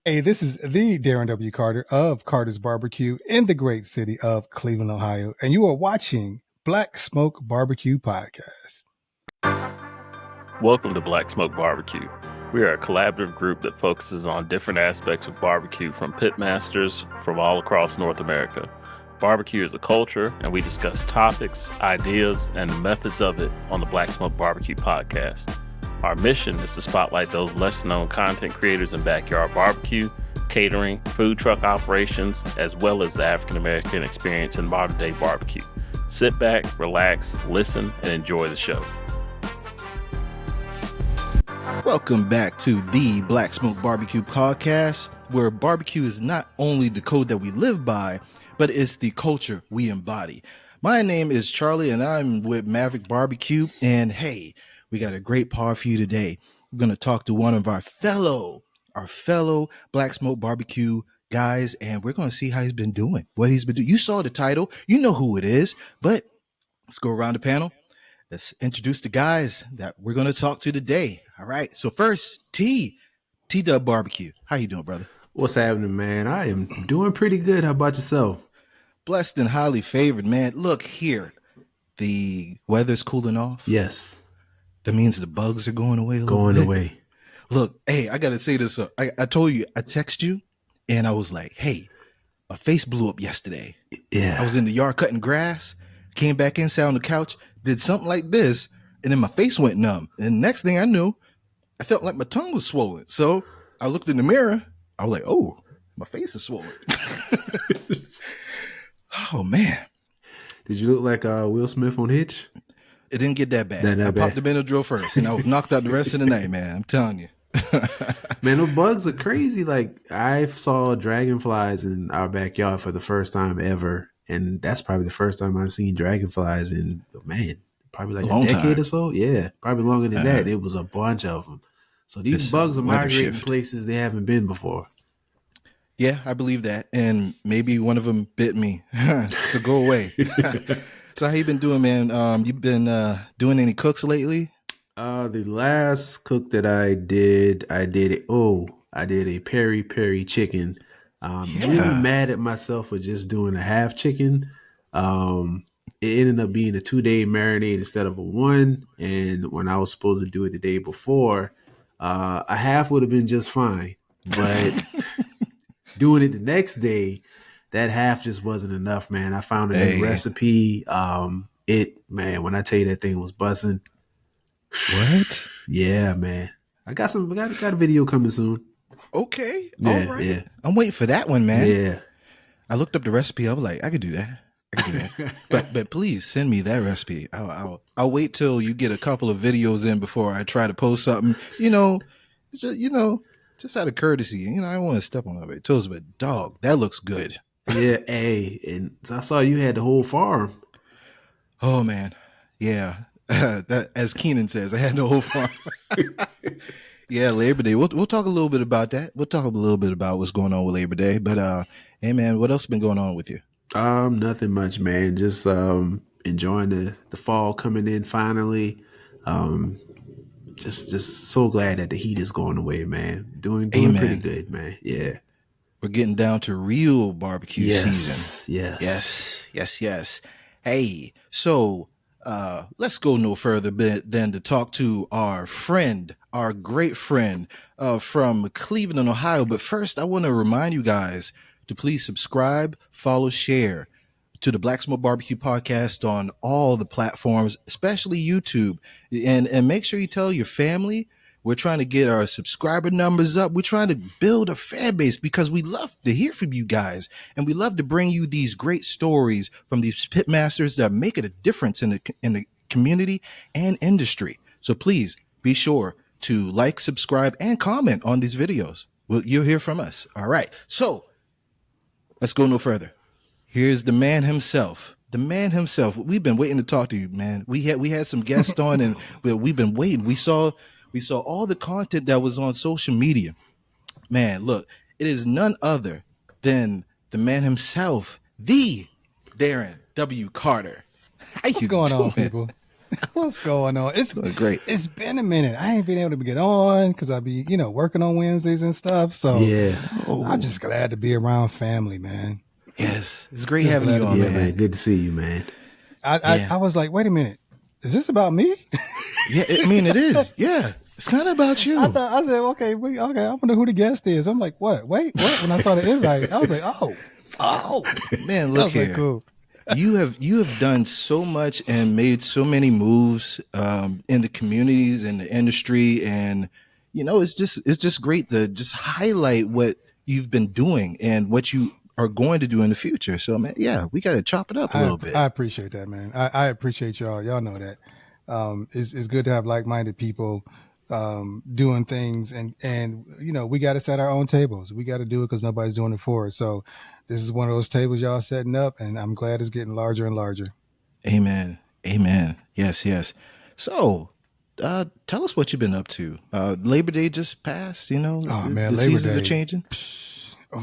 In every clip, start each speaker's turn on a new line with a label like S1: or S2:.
S1: Hey, this is the Darren W. Carter of Carter's Barbecue in the great city of Cleveland, Ohio, and you are watching Black Smoke BBQ Podcast.
S2: Welcome to Black Smoke BBQ. We are a collaborative group that focuses on different aspects of barbecue from pitmasters from all across North America. Barbecue is a culture, and we discuss topics, ideas, and the methods of it on the Black Smoke BBQ Podcast. Our mission is to spotlight those lesser-known content creators in backyard barbecue, catering, food truck operations, as well as the African-American experience in modern-day barbecue. Sit back, relax, listen, and enjoy the show.
S3: Welcome back to the Black Smoke BBQ Podcast, where barbecue is not only the code that we live by, but it's the culture we embody. My name is Charlie, and I'm with Maverick Barbecue, and hey, we got a great pod for you today. We're going to talk to one of our fellow Black Smoke Barbecue guys, and we're going to see how he's been doing, what he's been doing. You saw the title, you know who it is, but let's go around the panel. Let's introduce the guys that we're going to talk to today. All right, so first, T-Dub Barbecue. How you doing, brother?
S4: What's happening, man? I am doing pretty good. How about yourself?
S3: Blessed and highly favored, man. Look here, the weather's cooling off.
S4: Yes.
S3: That means the bugs are going away a little
S4: Going
S3: bit.
S4: away.
S3: Look, hey, I got to say this. I told you, I text you, and I was like, hey, my face blew up yesterday.
S4: Yeah.
S3: I was in the yard cutting grass, came back in, sat on the couch, did something like this, and then my face went numb. And next thing I knew, I felt like my tongue was swollen. So I looked in the mirror. I was like, oh, my face is swollen. Oh, man.
S4: Did you look like Will Smith on Hitch?
S3: It didn't get that bad.
S4: Not that
S3: I
S4: bad.
S3: popped the Benadryl first, and I was knocked out the rest of the night, man. I'm telling you.
S4: Man, those bugs are crazy. Like, I saw dragonflies in our backyard for the first time ever. And that's probably the first time I've seen dragonflies in, man, probably like
S3: Long
S4: a decade
S3: time.
S4: or so. Yeah, probably longer than that. It was a bunch of them. So these
S3: This
S4: bugs are
S3: weather
S4: migrating
S3: shift.
S4: places they haven't been before.
S3: Yeah, I believe that. And maybe one of them bit me. So go away. So how you been doing, man? You been doing any cooks lately?
S4: The last cook that I did a peri peri chicken. Really mad at myself for just doing a half chicken. It ended up being a 2-day marinade instead of a one. And when I was supposed to do it the day before, a half would have been just fine. But doing it the next day, that half just wasn't enough, man. I found a new recipe. When I tell you that thing was buzzing.
S3: What?
S4: Yeah, man. I got a video coming soon.
S3: Okay.
S4: Yeah,
S3: All right.
S4: yeah.
S3: I'm waiting for that one, man.
S4: Yeah.
S3: I looked up the recipe. I was like, I could do that. But please send me that recipe. I'll wait till you get a couple of videos in before I try to post something. Just out of courtesy. I don't want to step on anybody's toes, but dog, that looks good.
S4: Yeah, hey, and I saw you had the whole farm.
S3: Oh man, yeah. That, as Keenan says, I had the whole farm. Yeah, Labor Day. We'll talk a little bit about that. We'll talk a little bit about what's going on with Labor Day. But hey man, what else has been going on with you?
S4: Nothing much, man. Just enjoying the fall coming in finally. Just so glad that the heat is going away, man. Doing pretty good, man. Yeah.
S3: We're getting down to real barbecue season.
S4: Yes.
S3: Hey, so let's go no further than to talk to our friend, our great friend from Cleveland, Ohio. But first, I want to remind you guys to please subscribe, follow, share to the Black Smoke Barbecue Podcast on all the platforms, especially YouTube. And make sure you tell your family. We're trying to get our subscriber numbers up. We're trying to build a fan base because we love to hear from you guys. And we love to bring you these great stories from these pitmasters that are making a difference in the community and industry. So please be sure to like, subscribe, and comment on these videos. You'll hear from us. All right. So let's go no further. Here's the man himself. The man himself. We've been waiting to talk to you, man. We had some guests on, and we've been waiting. We saw all the content that was on social media. Man, look, it is none other than the man himself, the Darren W. Carter.
S1: What's going on, people? What's going on?
S3: It's going great.
S1: It's been a minute. I ain't been able to get on because I be, working on Wednesdays and stuff. So
S4: Yeah.
S1: I'm just glad to be around family, man.
S3: Yes, it's great
S1: Just
S3: having
S1: glad
S3: you
S1: to
S3: on,
S1: be
S4: Yeah,
S3: man.
S4: man. Good to see you, man.
S1: I was like, wait a minute. Is this about me?
S3: Yeah, I mean, it is. Yeah, it's kind of about you.
S1: I said, okay, okay. I wonder who the guest is. I'm like, what? Wait, what? When I saw the invite, I was like, oh,
S3: Man,
S1: I
S3: look
S1: was like,
S3: here.
S1: cool.
S3: You have done so much and made so many moves in the communities in the industry, and it's just great to just highlight what you've been doing and what you are going to do in the future. So, man, yeah, we got to chop it up a little bit.
S1: I appreciate that, man. I appreciate y'all. Y'all know that. It's good to have like-minded people doing things, and we got to set our own tables. We got to do it because nobody's doing it for us. So this is one of those tables y'all setting up, and I'm glad it's getting larger and larger.
S3: Amen. Amen. Yes, yes. So, tell us what you've been up to. Labor Day just passed.
S1: Oh
S3: The,
S1: man,
S3: the
S1: Labor
S3: seasons are
S1: Day.
S3: changing.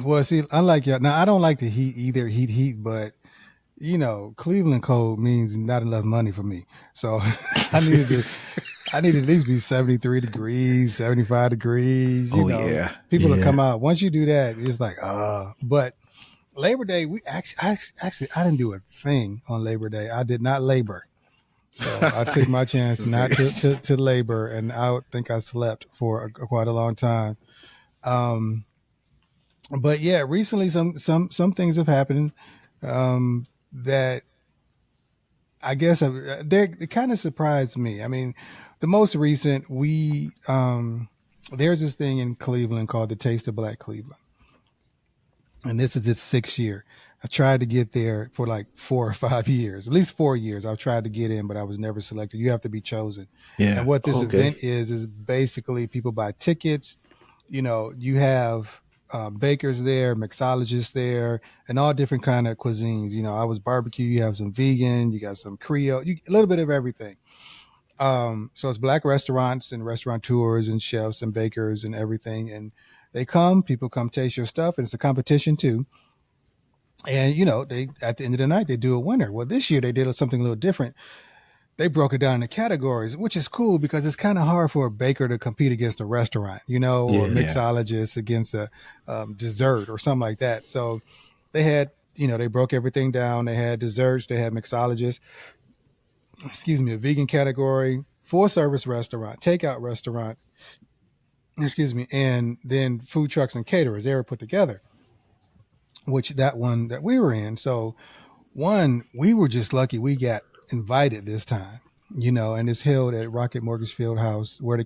S1: Well, see, unlike y'all, now I don't like the heat either. Heat, but Cleveland cold means not enough money for me. So I needed at least be 73 degrees, 75 degrees.
S3: Oh yeah.
S1: People will
S4: Yeah.
S1: come out. Once you do that, it's like, but Labor Day, we actually, I didn't do a thing on Labor Day. I did not labor. So I took my chance not to labor, and I think I slept for quite a long time. But yeah, recently some things have happened that I guess they kind of surprised me. I mean, the most recent there's this thing in Cleveland called the Taste of Black Cleveland, and this is its 6th year. I tried to get there for like 4 or 5 years, at least 4 years. I've tried to get in, but I was never selected. You have to be chosen.
S3: Yeah.
S1: And what this
S4: Okay.
S1: event is basically people buy tickets. You have bakers there, mixologists there, and all different kind of cuisines. I was barbecue. You have some vegan. You got some Creole. A little bit of everything. So it's black restaurants and restaurateurs and chefs and bakers and everything. And people come taste your stuff. And it's a competition too. And they at the end of the night they do a winner. Well, this year they did something a little different. They broke it down into categories, which is cool because it's kind of hard for a baker to compete against a restaurant, or a
S4: Yeah.
S1: mixologist against a dessert or something like that. So they had, they broke everything down. They had desserts, they had mixologists, a vegan category, full service restaurant, takeout restaurant, and then food trucks and caterers. They were put together, which that one that we were in. So we were just lucky we got invited this time, and it's held at Rocket Mortgage Field House where the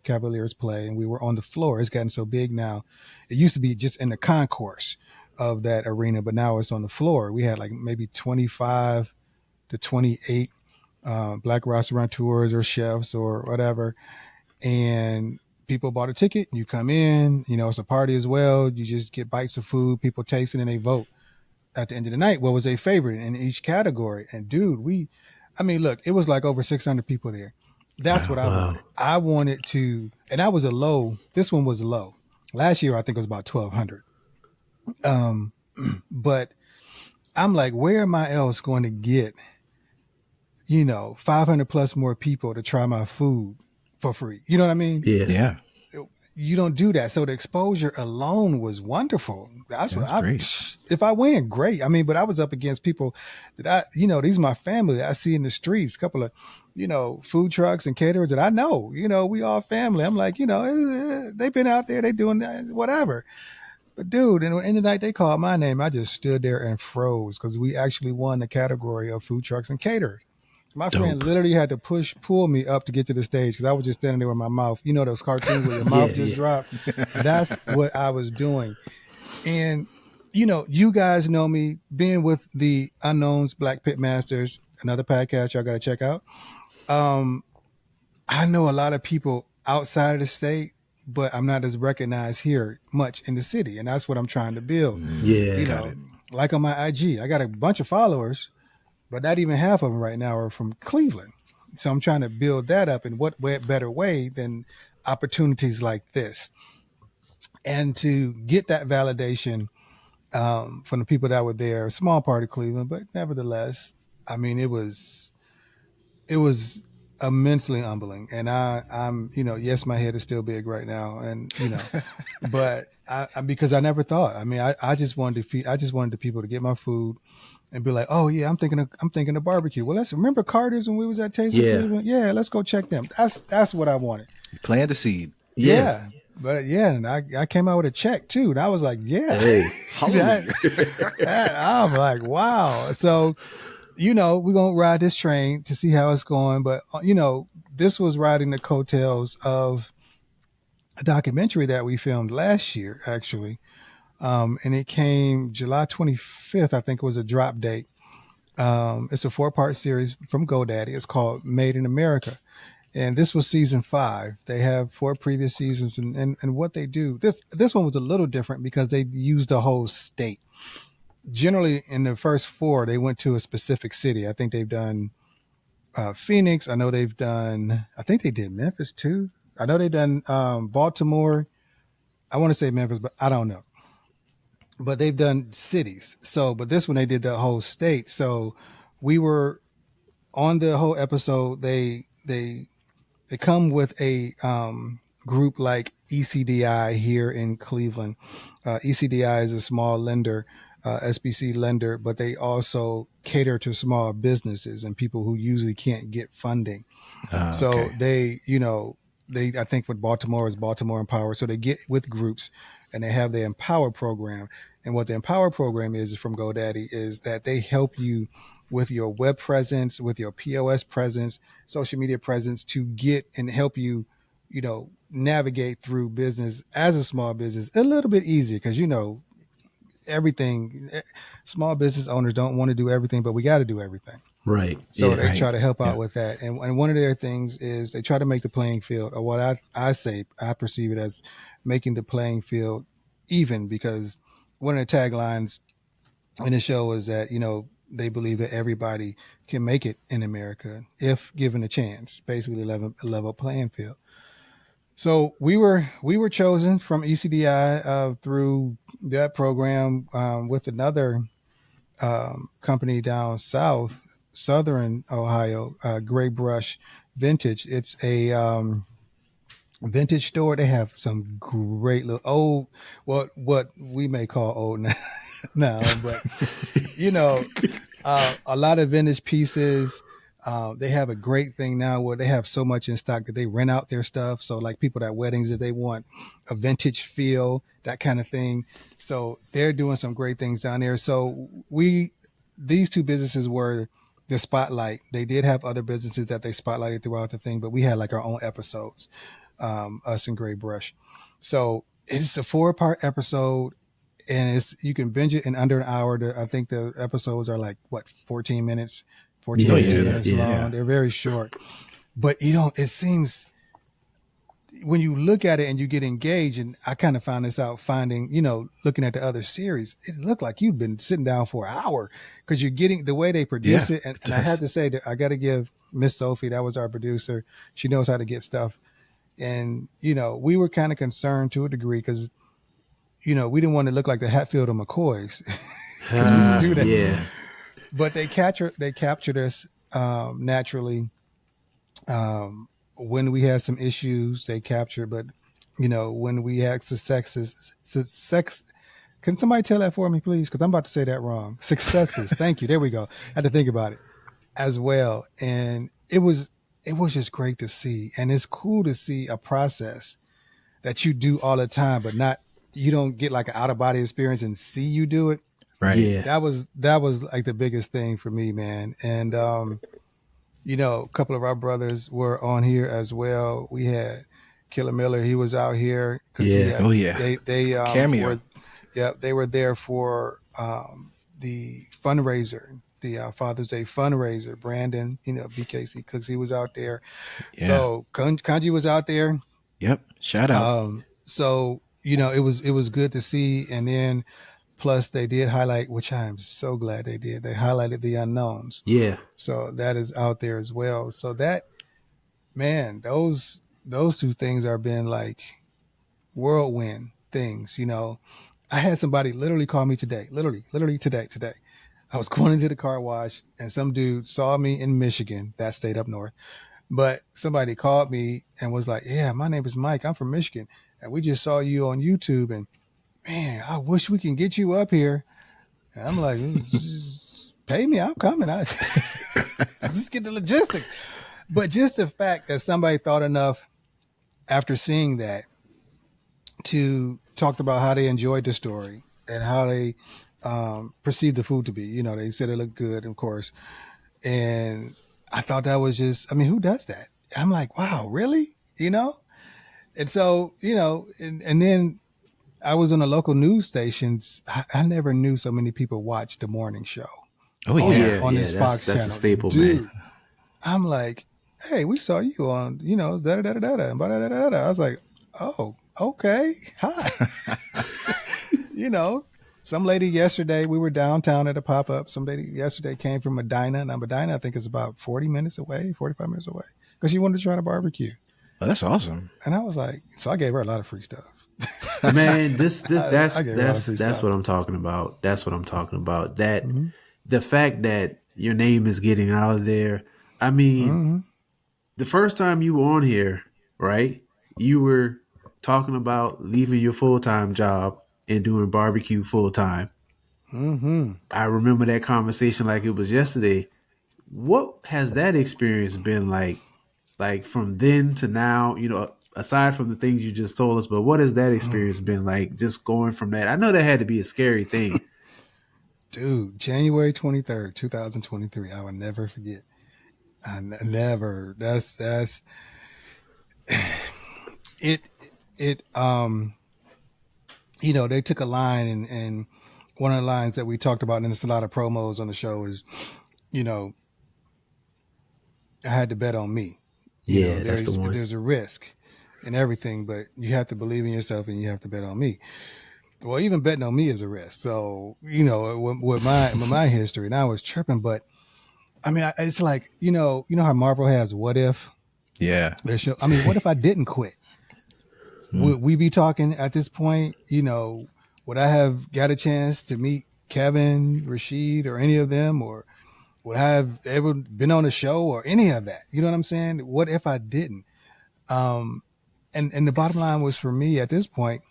S1: Cavaliers play. And we were on the floor. It's gotten so big now. It used to be just in the concourse of that arena, but now it's on the floor. We had like maybe 25 to 28 black restaurateurs or chefs or whatever. And people bought a ticket. You come in, it's a party as well. You just get bites of food, people taste it, and they vote at the end of the night what was their favorite in each category. And dude, look, it was like over 600 people there. That's what I
S4: Wow.
S1: wanted. I wanted to, and that was this one was low. Last year I think it was about 1,200. But I'm like, where am I else going to get 500 plus more people to try my food for free? You know what I mean?
S4: Yeah.
S3: Yeah.
S1: You don't do that. So the exposure alone was wonderful. That's
S3: great.
S1: If I win, great. But I was up against people that these are my family that I see in the streets, a couple of, food trucks and caterers that I know, we all family. I'm like, they've been out there, they doing that, whatever. But dude, in the end of the night, they called my name. I just stood there and froze because we actually won the category of food trucks and caterers. My friend literally had to pull me up to get to the stage because I was just standing there with my mouth. Those cartoons where your mouth just dropped. That's what I was doing. And, you guys know me being with the Unknowns Black Pit Masters, another podcast y'all got to check out. I know a lot of people outside of the state, but I'm not as recognized here much in the city. And that's what I'm trying to build.
S4: Yeah.
S1: Like on my IG, I got a bunch of followers, but not even half of them right now are from Cleveland. So I'm trying to build that up. And what better way than opportunities like this? And to get that validation from the people that were there, a small part of Cleveland, but nevertheless, it was it was immensely humbling. And I'm, yes, my head is still big right now, and but because I never thought. I mean, I just wanted to feed. I just wanted the people to get my food and be like, oh yeah, I'm thinking of barbecue. Well, let's remember Carter's when we was at Taste of
S4: Yeah.
S1: Cleveland. Yeah, let's go check them. That's what I wanted.
S3: Plant the seed.
S4: Yeah.
S1: Yeah. But yeah, and I came out with a check too. And I was like, yeah.
S4: Hey.
S1: that, I'm like, wow. So, we're going to ride this train to see how it's going. But, this was riding the coattails of a documentary that we filmed last year, actually. And it came July 25th, I think it was a drop date. It's a 4-part series from GoDaddy. It's called Made in America. And this was season 5. They have 4 previous seasons, and what they do. This one was a little different because they used the whole state. Generally, in the first 4, they went to a specific city. I think they've done Phoenix. I know they've done. I think they did Memphis too. I know they've done Baltimore. I want to say Memphis, but I don't know. But they've done cities. So, but this one they did the whole state. So, we were on the whole episode. They come with a group like ECDI here in Cleveland. ECDI is a small lender, SBC lender, but they also cater to small businesses and people who usually can't get funding. So
S3: Okay.
S1: I think with Baltimore is Baltimore Empower. So they get with groups and they have the Empower program. And what the Empower program is from GoDaddy is that they help you with your web presence, with your POS presence, social media presence to get and help you, navigate through business as a small business a little bit easier because, everything, small business owners don't want to do everything, but we got to do everything.
S4: Right.
S1: So
S4: Yeah.
S1: they try
S3: Right.
S1: to help out
S3: Yeah.
S1: with that. And one of their things is they try to make the playing field, or what I perceive it as making the playing field even, because one of the taglines in the show is that, they believe that everybody can make it in America if given a chance, basically level playing field. So we were chosen from ECDI through that program with another company down south, southern Ohio, Gray Brush Vintage. It's a vintage store. They have some great little old, what we may call old now, but a lot of vintage pieces. They have a great thing now where they have so much in stock that they rent out their stuff. So like people at weddings, if they want a vintage feel, that kind of thing. So they're doing some great things down there. So these 2 businesses were the spotlight. They did have other businesses that they spotlighted throughout the thing, but we had like our own episodes, us and Gray Brush. So it's a 4-part episode, and you can binge it in under an hour. I think the episodes are like 14 minutes, 14,
S4: Yeah.
S1: 15
S4: Yeah.
S1: minutes
S4: Yeah.
S1: long. They're very short, but it seems when you look at it and you get engaged, and I kind of found this out looking at the other series, it looked like you've been sitting down for an hour because you're getting the way they produce
S3: Yeah.
S1: it. And I had to say that I got to give Miss Sophie, that was our producer. She knows how to get stuff. And, we were kind of concerned to a degree because, we didn't want to look like the Hatfield or McCoys because we would do that.
S4: Yeah.
S1: But they captured us naturally. When we had some issues, they captured. But when we had success, can somebody tell that for me, please? Because I'm about to say that wrong. Successes. Thank you. There we go. I had to think about it as well, and it was just great to see, and it's cool to see a process that you do all the time, but you don't get like an out of body experience and see you do it.
S3: Right.
S4: Yeah.
S1: That was like the biggest thing for me, man. And a couple of our brothers were on here as well. We had Killer Miller. He was out here because
S4: Yeah.
S3: Oh yeah.
S1: they
S3: Cameo.
S1: they were there for the fundraiser, the Father's Day fundraiser. Brandon, BKC Cooks, he was out there.
S3: Yeah.
S1: So Kanji was out there.
S3: Yep. Shout out.
S1: So it was good to see, and then plus they did highlight, which I am so glad they did. They highlighted the unknowns.
S4: Yeah.
S1: So that is out there as well. So that, man, those 2 things are been like whirlwind things. I had somebody literally call me today, literally today. I was going into the car wash, and some dude saw me in Michigan, that state up north. But somebody called me and was like, "Yeah, my name is Mike. I'm from Michigan, and we just saw you on YouTube. And man, I wish we can get you up here." And I'm like, "Pay me, I'm coming. I just get the logistics." But just the fact that somebody thought enough after seeing that to talk about how they enjoyed the story and how they perceived the food to be. You know, they said it looked good, of course. And I thought that was just, I mean, who does that? I'm like, wow, really? You know? And so, you know, and then I was on the local news stations. I never knew so many people watched the morning show.
S3: Oh
S4: Oh
S3: yeah.
S4: yeah,
S1: On
S4: yeah.
S1: this
S4: That's
S1: Fox
S4: that's a
S1: channel.
S4: staple, man.
S1: Dude, I'm like, hey, we saw you on, you know, da da da da da da da da. I was like, oh, okay, hi. You know, some lady yesterday, we were downtown at a pop up. Some lady yesterday came from Medina. Now, Medina, I think, is about 40 minutes away, 45 minutes away, because she wanted to try the barbecue.
S3: Oh, that's awesome.
S1: And I was like, so I gave her a lot of free stuff.
S4: Man, this
S1: I gave her a lot of free
S4: that's
S1: stuff.
S4: what I'm talking about. That's what I'm talking about. That
S1: Mm-hmm.
S4: the fact that your name is getting out there. I mean,
S1: Mm-hmm.
S4: the first time you were on here, right? You were talking about leaving your full-time job and doing barbecue full time.
S1: Mm-hmm.
S4: I remember that conversation like it was yesterday. What has that experience been like? Like from then to now, you know, aside from the things you just told us, but what has that experience been like just going from that? I know that had to be a scary thing.
S1: Dude, January 23rd, 2023. I will never forget. Never. That's it. It, you know, they took a line, and one of the lines that we talked about, and there's a lot of promos on the show, is, you know, I had to bet on me. You know,
S4: Yeah, that's the one.
S1: there's a risk and everything, but you have to believe in yourself and you have to bet on me. Well, even betting on me is a risk. So, you know, with my history, and I was tripping, but I mean, it's like, you know how Marvel has What If?
S3: Yeah.
S1: I mean, what if I didn't quit? Would we be talking at this point? You know, would I have got a chance to meet Kevin, Rashid, or any of them, or would I have ever been on a show or any of that? You know what I'm saying? What if I didn't? And the bottom line was, for me at this point,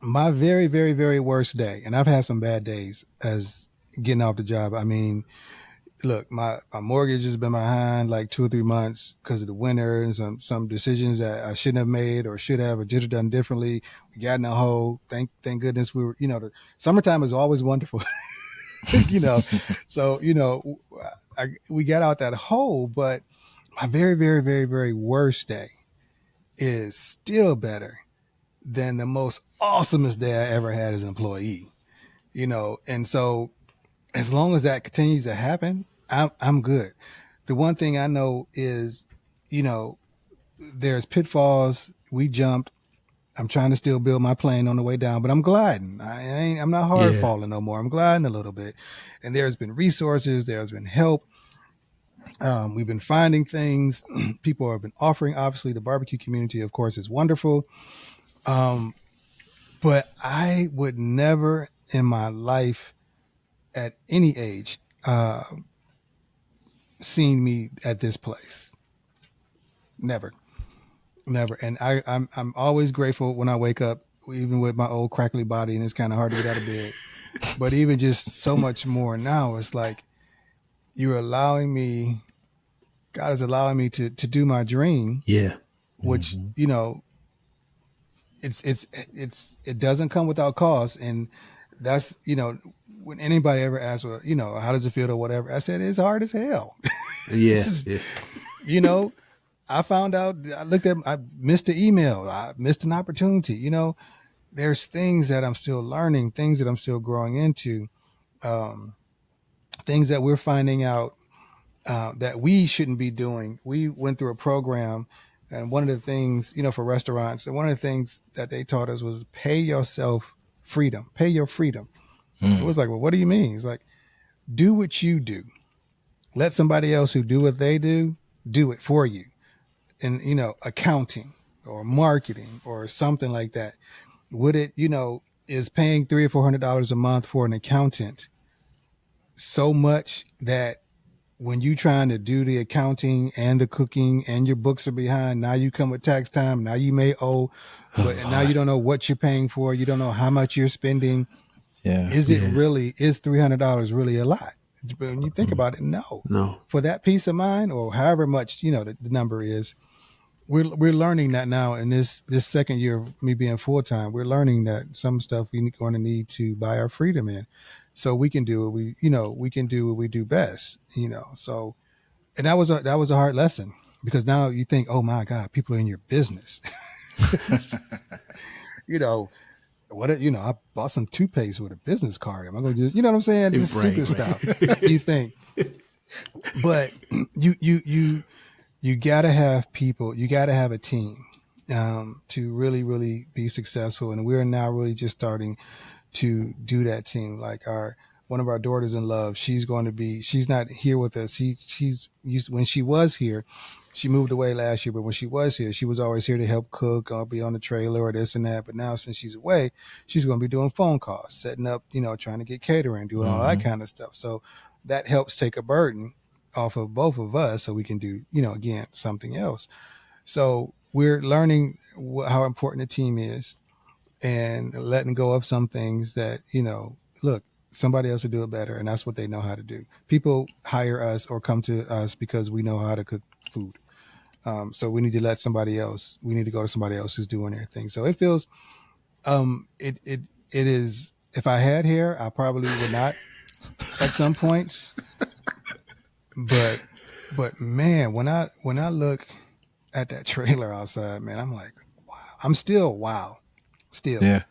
S1: my very, very, very worst day, and I've had some bad days as getting off the job. I mean, look, my mortgage has been behind like 2 or 3 months because of the winter and some decisions that I shouldn't have made or should have or did have done differently. We got in a hole. Thank goodness we were, you know, the summertime is always wonderful, you know. So, you know, we got out that hole, but my very, very, very, very worst day is still better than the most awesomest day I ever had as an employee, you know. And so as long as that continues to happen, I'm good. The one thing I know is, you know, there's pitfalls. We jumped. I'm trying to still build my plane on the way down, but I'm gliding. I'm not hard
S4: Yeah.
S1: falling no more. I'm gliding a little bit. And there's been resources. There's been help. We've been finding things. People have been offering. Obviously, the barbecue community, of course, is wonderful. But I would never in my life at any age seen me at this place. Never. Never. And I'm always grateful when I wake up, even with my old crackly body, and it's kind of hard to get out of bed. But even just so much more now, it's like you're allowing me, God is allowing me to do my dream,
S4: Yeah.
S1: which, you know, it doesn't come without cost. And that's, you know, when anybody ever asks, well, you know, how does it feel or whatever, I said, it's hard as hell.
S4: Yeah.
S1: Just,
S4: Yeah.
S1: you know, I found out, I missed an email. I missed an opportunity. You know, there's things that I'm still learning, things that I'm still growing into, things that we're finding out that we shouldn't be doing. We went through a program, and one of the things, you know, for restaurants, and one of the things that they taught us was pay yourself freedom, pay your freedom. It was like, well, what do you mean? It's like, do what you do. Let somebody else who do what they do it for you. And, you know, accounting or marketing or something like that. Would it, you know, is paying $300 or $400 a month for an accountant so much that when you trying to do the accounting and the cooking and your books are behind, now you come with tax time. Now you may owe, but now you don't know what you're paying for. You don't know how much you're spending.
S3: Yeah.
S1: Is $300 really a lot? When you think about it,
S4: No.
S1: For that peace of mind, or however much, the number is, we're learning that now in this second year of me being full-time. We're learning that some stuff we're going to need to buy our freedom in, so we can do what we can do what we do best, so. And that was a hard lesson, because now you think, oh my God, people are in your business. I bought some toothpaste with a business card. Am I going to do, you know what I'm saying? This stupid stuff. You think, but you gotta have people, you gotta have a team, to really, really be successful. And we're now really just starting to do that team. Like one of our daughters in love, she's not here with us. She's used, when she was here, she moved away last year, but when she was here, she was always here to help cook or be on the trailer or this and that. But now, since she's away, she's going to be doing phone calls, setting up, trying to get catering, doing all that kind of stuff. So that helps take a burden off of both of us, so we can do, again, something else. So we're learning how important a team is, and letting go of some things that, look, somebody else will do it better, and that's what they know how to do. People hire us or come to us because we know how to cook food. So we need to we need to go to somebody else who's doing their thing. So it feels, it is, if I had hair, I probably would not at some points, but man, when I look at that trailer outside, man, I'm like, wow. I'm still wow. Still.
S3: Yeah.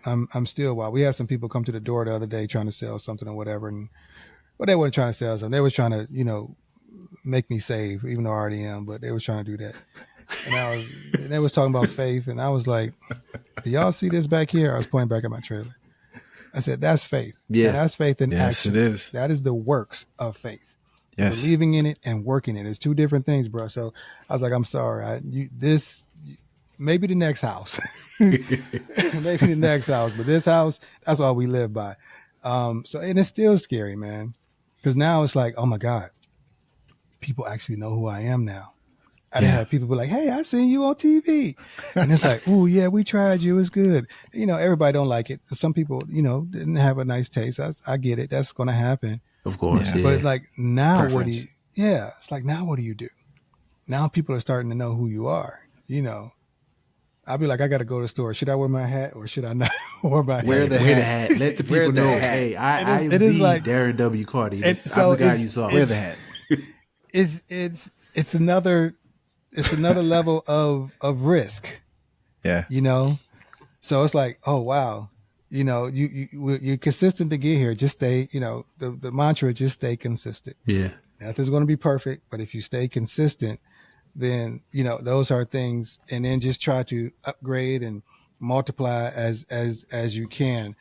S1: I'm still wow. We had some people come to the door the other day trying to sell something or whatever, and they weren't trying to sell something. They were trying to, make me save, even though I already am, but they were trying to do that. And they was talking about faith, and I was like, do y'all see this back here? I was pointing back at my trailer. I said, that's faith.
S4: Yeah.
S1: And that's faith in action.
S3: Yes, it is.
S1: That is the works of faith.
S3: Yes.
S1: Believing in it and working it. It's two different things, bro. So I was like, I'm sorry. Maybe the next house. Maybe the next house. But this house, that's all we live by. And it's still scary, man. Because now it's like, oh my God, people actually know who I am now. I didn't have people be like, hey, I seen you on TV. And it's like, oh yeah, we tried you. It's good. Everybody don't like it. Some people, didn't have a nice taste. I get it. That's going to happen.
S4: Of course. Yeah.
S1: But like now,
S3: Preference.
S1: It's like, now what do you do? Now people are starting to know who you are. I'll be like, I got to go to the store. Should I wear my hat or should I not wear my hat?
S3: Wear the hat.
S4: Let the people know, hey, I am the Darren W. Carty. I'm the guy you saw.
S3: Wear the hat.
S1: It's another level of risk.
S3: Yeah.
S1: So it's like, oh wow, you're consistent to get here. Just stay, the mantra, just stay consistent.
S4: Yeah.
S1: Nothing's going to be perfect, but if you stay consistent, then those are things, and then just try to upgrade and multiply as you can,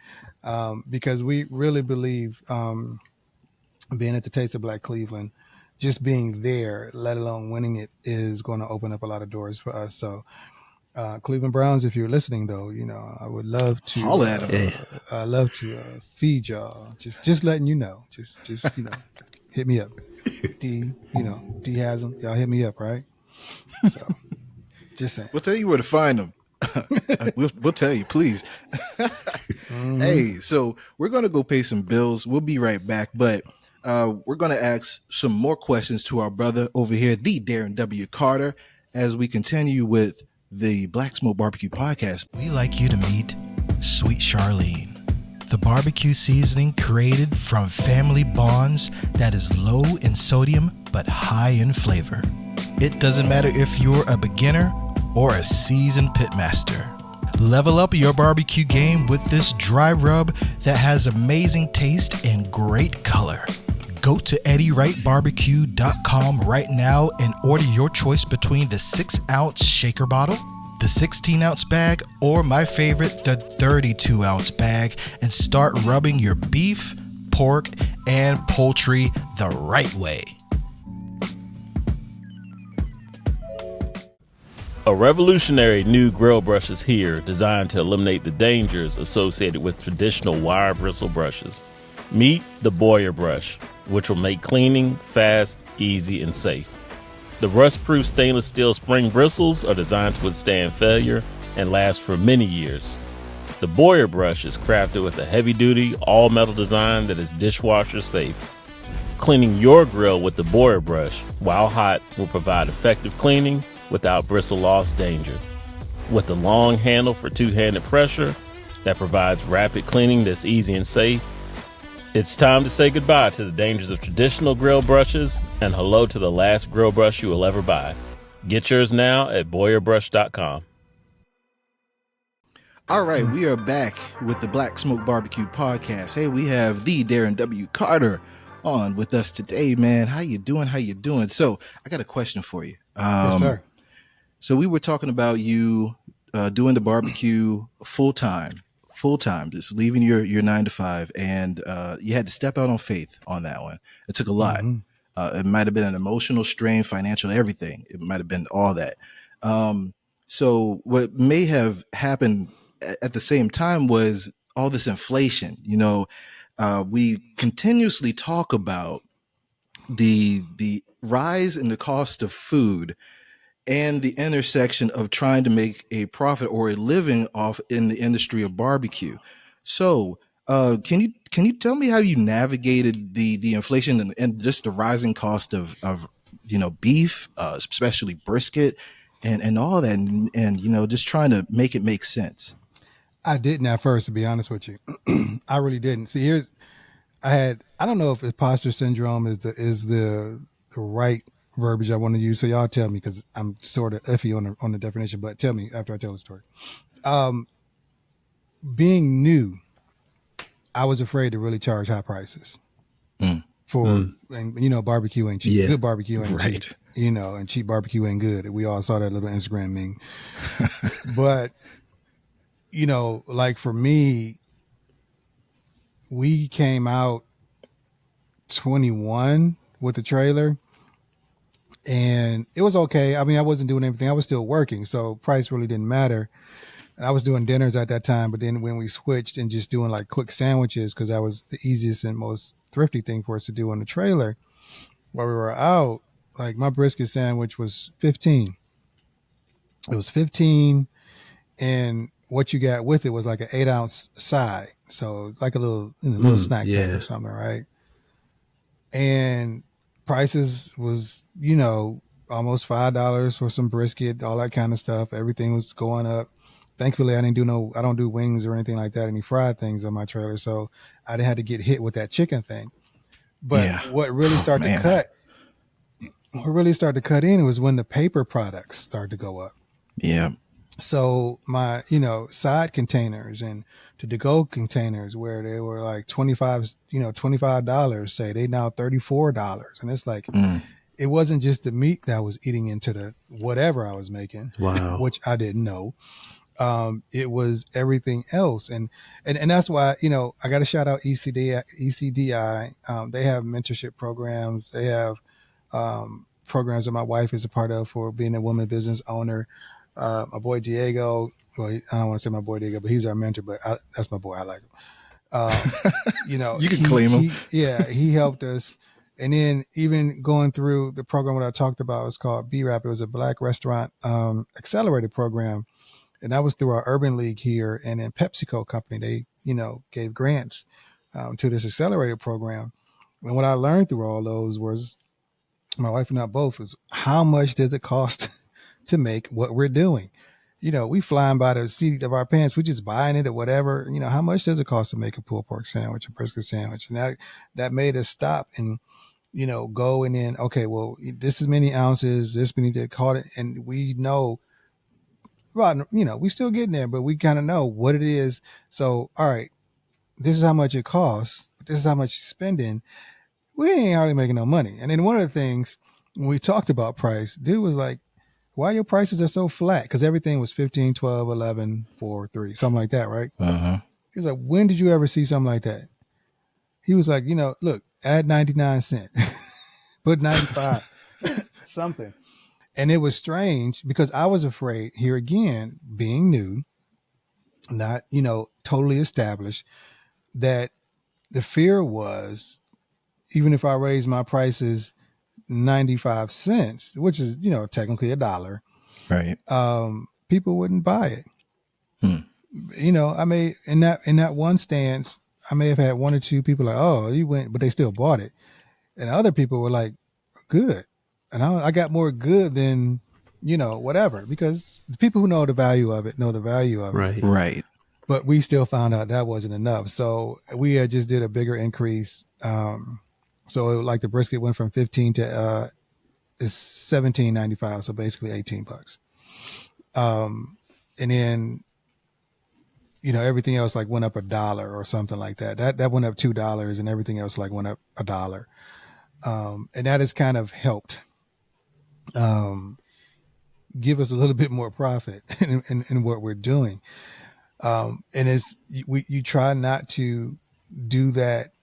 S1: because we really believe, being at the Taste of Black Cleveland, just being there, let alone winning it, is going to open up a lot of doors for us. So Cleveland Browns, if you're listening though, I would love to
S3: holler at them.
S1: I love to feed y'all. Just letting you know. Just hit me up. D has them. Y'all hit me up, right? So just saying.
S3: We'll tell you where to find them. we'll tell you, please. Hey, so we're gonna go pay some bills. We'll be right back, but we're gonna ask some more questions to our brother over here, the Darren W. Carter, as we continue with the Black Smoke BBQ podcast.
S5: We like you to meet Sweet Charlene, the barbecue seasoning created from family bonds that is low in sodium but high in flavor. It doesn't matter if you're a beginner or a seasoned pitmaster. Level up your barbecue game with this dry rub that has amazing taste and great color. Go to EddieWrightBarbecue.com right now and order your choice between the 6-ounce shaker bottle, the 16-ounce bag, or my favorite, the 32-ounce bag, and start rubbing your beef, pork, and poultry the right way.
S2: A revolutionary new grill brush is here, designed to eliminate the dangers associated with traditional wire bristle brushes. Meet the Boyer brush, which will make cleaning fast, easy, and safe. The rust-proof stainless steel spring bristles are designed to withstand failure and last for many years. The Boyer brush is crafted with a heavy-duty, all-metal design that is dishwasher safe. Cleaning your grill with the Boyer brush while hot will provide effective cleaning without bristle loss danger. With a long handle for two-handed pressure that provides rapid cleaning that's easy and safe, it's time to say goodbye to the dangers of traditional grill brushes and hello to the last grill brush you will ever buy. Get yours now at BoyerBrush.com.
S3: All right, we are back with the Black Smoke BBQ podcast. Hey, we have the Darren W. Carter on with us today, man. How you doing? So I got a question for you.
S1: Yes, sir.
S3: So we were talking about you doing the barbecue full time, just leaving your 9 to 5, and you had to step out on faith on that one. It took a lot. It might have been an emotional strain, financial, everything. It might have been all that. So what may have happened at the same time was all this inflation. You know, we continuously talk about the rise in the cost of food and the intersection of trying to make a profit or a living off in the industry of barbecue. So, can you tell me how you navigated the inflation and just the rising cost of beef, especially brisket, and all that, and just trying to make it make sense?
S1: I didn't at first, to be honest with you. I really didn't. See, I don't know if imposter syndrome is the right verbiage I want to use. So y'all tell me, because I'm sort of iffy on the definition, but tell me after I tell the story. Being new, I was afraid to really charge high prices and barbecue ain't cheap.
S4: Yeah.
S1: Good barbecue ain't
S3: Right.
S1: cheap, and cheap barbecue ain't good. We all saw that little Instagram meme. But, like for me, we came out 21 with the trailer and it was okay. I mean, I wasn't doing anything. I was still working. So price really didn't matter. And I was doing dinners at that time. But then when we switched and just doing like quick sandwiches, because that was the easiest and most thrifty thing for us to do on the trailer while we were out, like my brisket sandwich was 15. It was 15. And what you got with it was like an 8-ounce side. So like a little snack pack or something, right? And prices was, almost $5 for some brisket, all that kind of stuff. Everything was going up. Thankfully, I don't do wings or anything like that, any fried things on my trailer. So I didn't have to get hit with that chicken thing. But what really started to cut in was when the paper products started to go up.
S3: Yeah.
S1: So my, side containers and the to-go containers where they were like $25, say they now $34. And it's like, it wasn't just the meat that was eating into the whatever I was making, which I didn't know. It was everything else. And that's why, I got to shout out ECDI. They have mentorship programs. They have, programs that my wife is a part of for being a woman business owner. My boy Diego, well, I don't want to say my boy Diego, but he's our mentor, but that's my boy. I like him.
S3: You can claim him.
S1: He helped us. And then even going through the program that I talked about, it's called BRAP. It was a Black Restaurant Accelerated program. And that was through our Urban League here. And then PepsiCo company, they, gave grants to this accelerated program. And what I learned through all those was, my wife and I both, was how much does it cost to make what we're doing? We flying by the seat of our pants. We just buying it or whatever. How much does it cost to make a pulled pork sandwich, a brisket sandwich? And that made us stop and, go and then, okay, well, this is many ounces, this many that caught it. And we know about, we still getting there, but we kind of know what it is. So, all right, this is how much it costs. This is how much you're spending. We ain't hardly making no money. And then one of the things when we talked about price, dude was like, why your prices are so flat? Because everything was 15, 12, 11, 4, 3, something like that, right? He was like, when did you ever see something like that? He was like, look, add 99 cents, put 95, something. And it was strange because I was afraid, here again, being new, not, totally established, that the fear was, even if I raised my prices 95 cents, which is, technically $1,
S3: Right.
S1: people wouldn't buy it. I may, in that one stance, I may have had one or two people like, oh, you went, but they still bought it. And other people were like, good. And I got more good than, whatever, because the people who know the value of it know the value of it.
S4: Right.
S3: Right.
S1: But we still found out that wasn't enough. So we just did a bigger increase. So like the brisket went from 15 to is $17.95. So basically $18. And then, everything else like went up $1 or something like that. That went up $2 and everything else like went up $1. And that has kind of helped give us a little bit more profit in what we're doing. And you try not to do that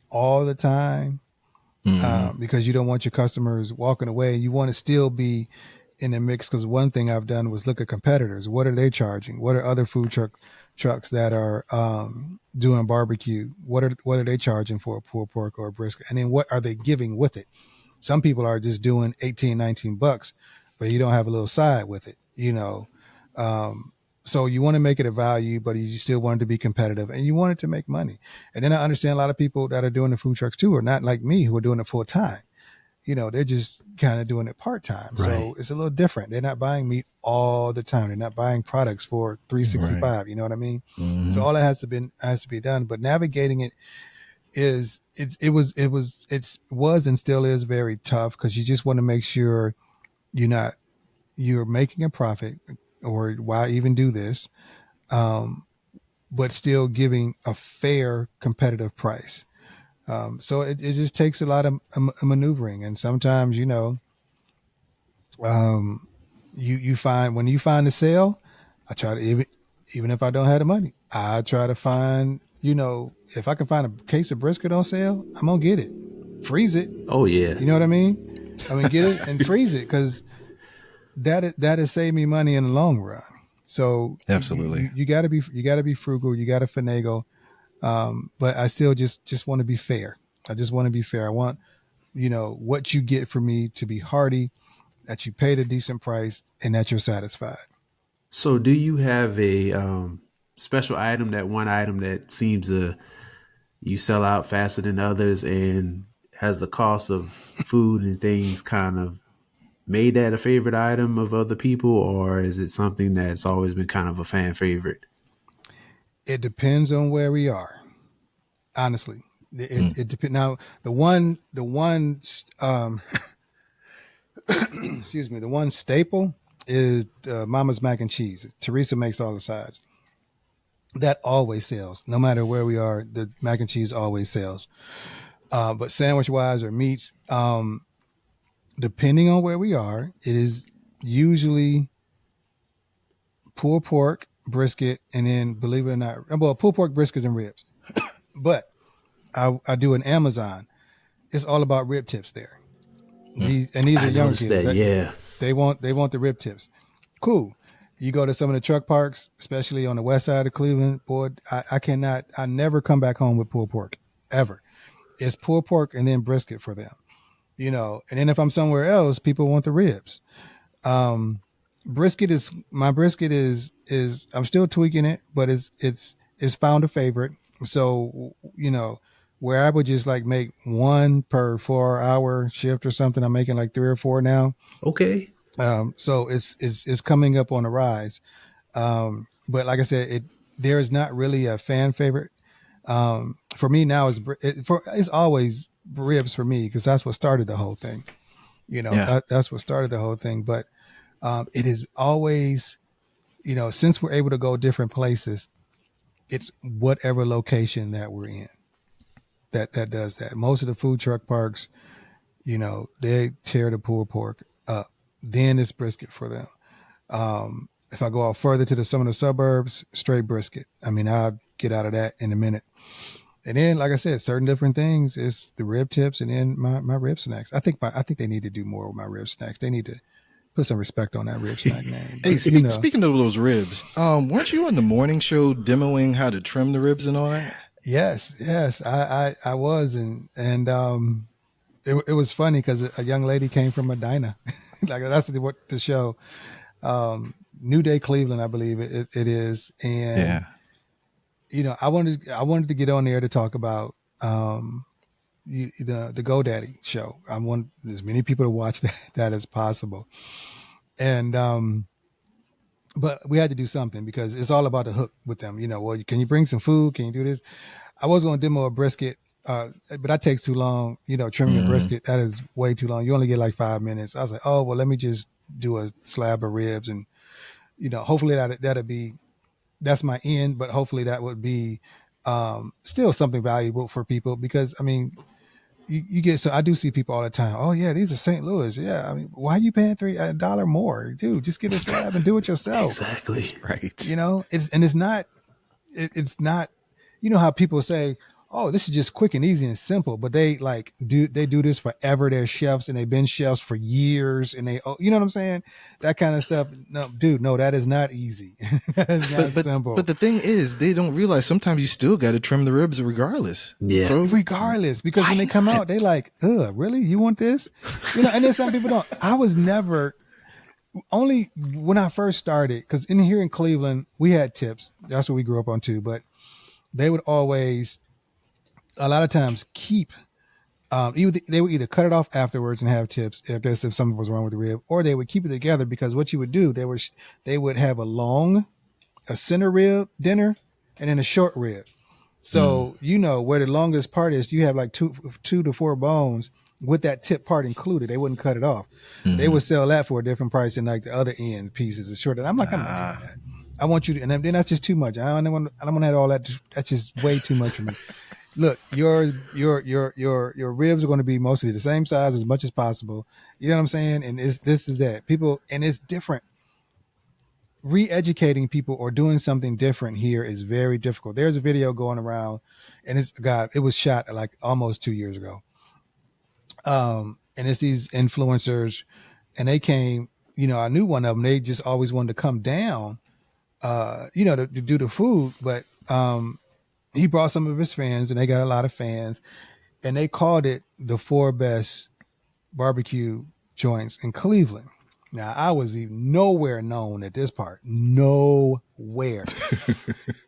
S1: all the time because you don't want your customers walking away. You want to still be in the mix, because one thing I've done was look at competitors. What are they charging? What are other food trucks that are doing barbecue? What are they charging for a pulled pork or a brisket? And then what are they giving with it? Some people are just doing $18-$19, but you don't have a little side with it, so you want to make it a value, but you still want it to be competitive and you want it to make money. And then I understand a lot of people that are doing the food trucks too are not like me, who are doing it full time. They're just kind of doing it part time.
S4: Right.
S1: So it's a little different. They're not buying meat all the time. They're not buying products for $3.65.
S3: Right.
S1: You know what I mean? So all that has to be done. But navigating it was and still is very tough, because you just want to make sure you're making a profit, or why even do this, but still giving a fair competitive price. So it just takes a lot of maneuvering. And sometimes, you find, when you find a sale, I try to, even if I don't have the money, I try to find, if I can find a case of brisket on sale, I'm going to get it, freeze it.
S4: Oh yeah.
S1: You know what I mean? Get it and freeze it, because that has saved me money in the long run. So
S3: absolutely,
S1: you got to be frugal. You got to finagle. But I still just want to be fair. I just want to be fair. I want, what you get from me to be hearty, that you paid a decent price, and that you're satisfied.
S4: So do you have a special item, that one item that seems to you sell out faster than others, and has the cost of food and things kind of made that a favorite item of other people, or is it something that's always been kind of a fan favorite?
S1: It depends on where we are. Honestly, it depends. Now, the one, excuse me, the one staple is Mama's mac and cheese. Teresa makes all the sides. That always sells, no matter where we are. The mac and cheese always sells. But sandwich wise or meats, depending on where we are, it is usually pulled pork, brisket, and then, believe it or not, pulled pork, brisket, and ribs. But I do an Amazon. It's all about rib tips there. These are young kids.
S4: Yeah.
S1: They want the rib tips. Cool. You go to some of the truck parks, especially on the west side of Cleveland, boy, I never come back home with pulled pork, ever. It's pulled pork and then brisket for them, and then if I'm somewhere else, people want the ribs. Brisket is I'm still tweaking it, but it's found a favorite. So, where I would just like make one per 4-hour shift or something, I'm making like 3 or 4 now.
S4: Okay.
S1: So it's coming up on the rise. But like I said, there is not really a fan favorite. For me now, it's always ribs for me, because that's what started the whole thing. That's what started the whole thing. But it is always, since we're able to go different places, it's whatever location that we're in that does that. Most of the food truck parks, they tear the pulled pork up. Then it's brisket for them. If I go out further to some of the suburbs, straight brisket. I'll get out of that in a minute. And then, like I said, certain different things is the rib tips, and then my rib snacks. I think they need to do more with my rib snacks. They need to put some respect on that rib snack name.
S3: Hey, speaking of those ribs, weren't you on the morning show demoing how to trim the ribs and all that?
S1: Yes, I was, and it was funny because a young lady came from Medina, like that's what the show, New Day Cleveland, I believe it is, and
S3: Yeah.
S1: I wanted to get on there to talk about the GoDaddy show. I want as many people to watch that as possible, and but we had to do something because it's all about the hook with them. Well, can you bring some food? Can you do this? I was going to demo a brisket, but that takes too long. Trimming a
S3: Mm-hmm.
S1: brisket, that is way too long. You only get like 5 minutes. I was like, oh, well, let me just do a slab of ribs, and hopefully that'll be, that's my end, but hopefully that would be still something valuable for people because I mean, you get, so I do see people all the time. Oh yeah, these are St. Louis. Yeah, I mean, why are you paying $3 more, dude? Just get a slab and do it yourself.
S4: Exactly.
S3: Right.
S1: It's not, it's not, how people say, oh, this is just quick and easy and simple, but they do this forever. They're chefs and they've been chefs for years, and you know what I'm saying? That kind of stuff. No, dude, no, that is not easy. That is not
S3: But
S1: simple.
S3: the thing is, they don't realize sometimes you still got to trim the ribs regardless.
S4: Yeah.
S3: So
S1: Regardless, because when
S3: why
S1: they come
S3: not?
S1: out, they like, really? You want this? And then some people don't. I was never, only when I first started, because in here in Cleveland, we had tips. That's what we grew up on too. But they would always, a lot of times, keep. They would either cut it off afterwards and have tips, I guess if something was wrong with the rib, or they would keep it together because what you would do, they would have a center rib dinner and then a short rib. So where the longest part is, you have like two to four bones with that tip part included. They wouldn't cut it off. They
S3: Mm-hmm.
S1: would sell that for a different price than like the other end pieces of short. And I'm like, I'm not doing that. I want you to, and then that's just too much. I don't want to have all that. That's just way too much for me. Look, your ribs are going to be mostly the same size as much as possible. You know what I'm saying? And this is that people, and it's different. Re-educating people or doing something different here is very difficult. There's a video going around, and it was shot like almost 2 years ago. And it's these influencers, and they came. I knew one of them. They just always wanted to come down, to do the food, but he brought some of his friends, and they got a lot of fans, and they called it the 4 best barbecue joints in Cleveland. Now, I was even nowhere known at this part, nowhere.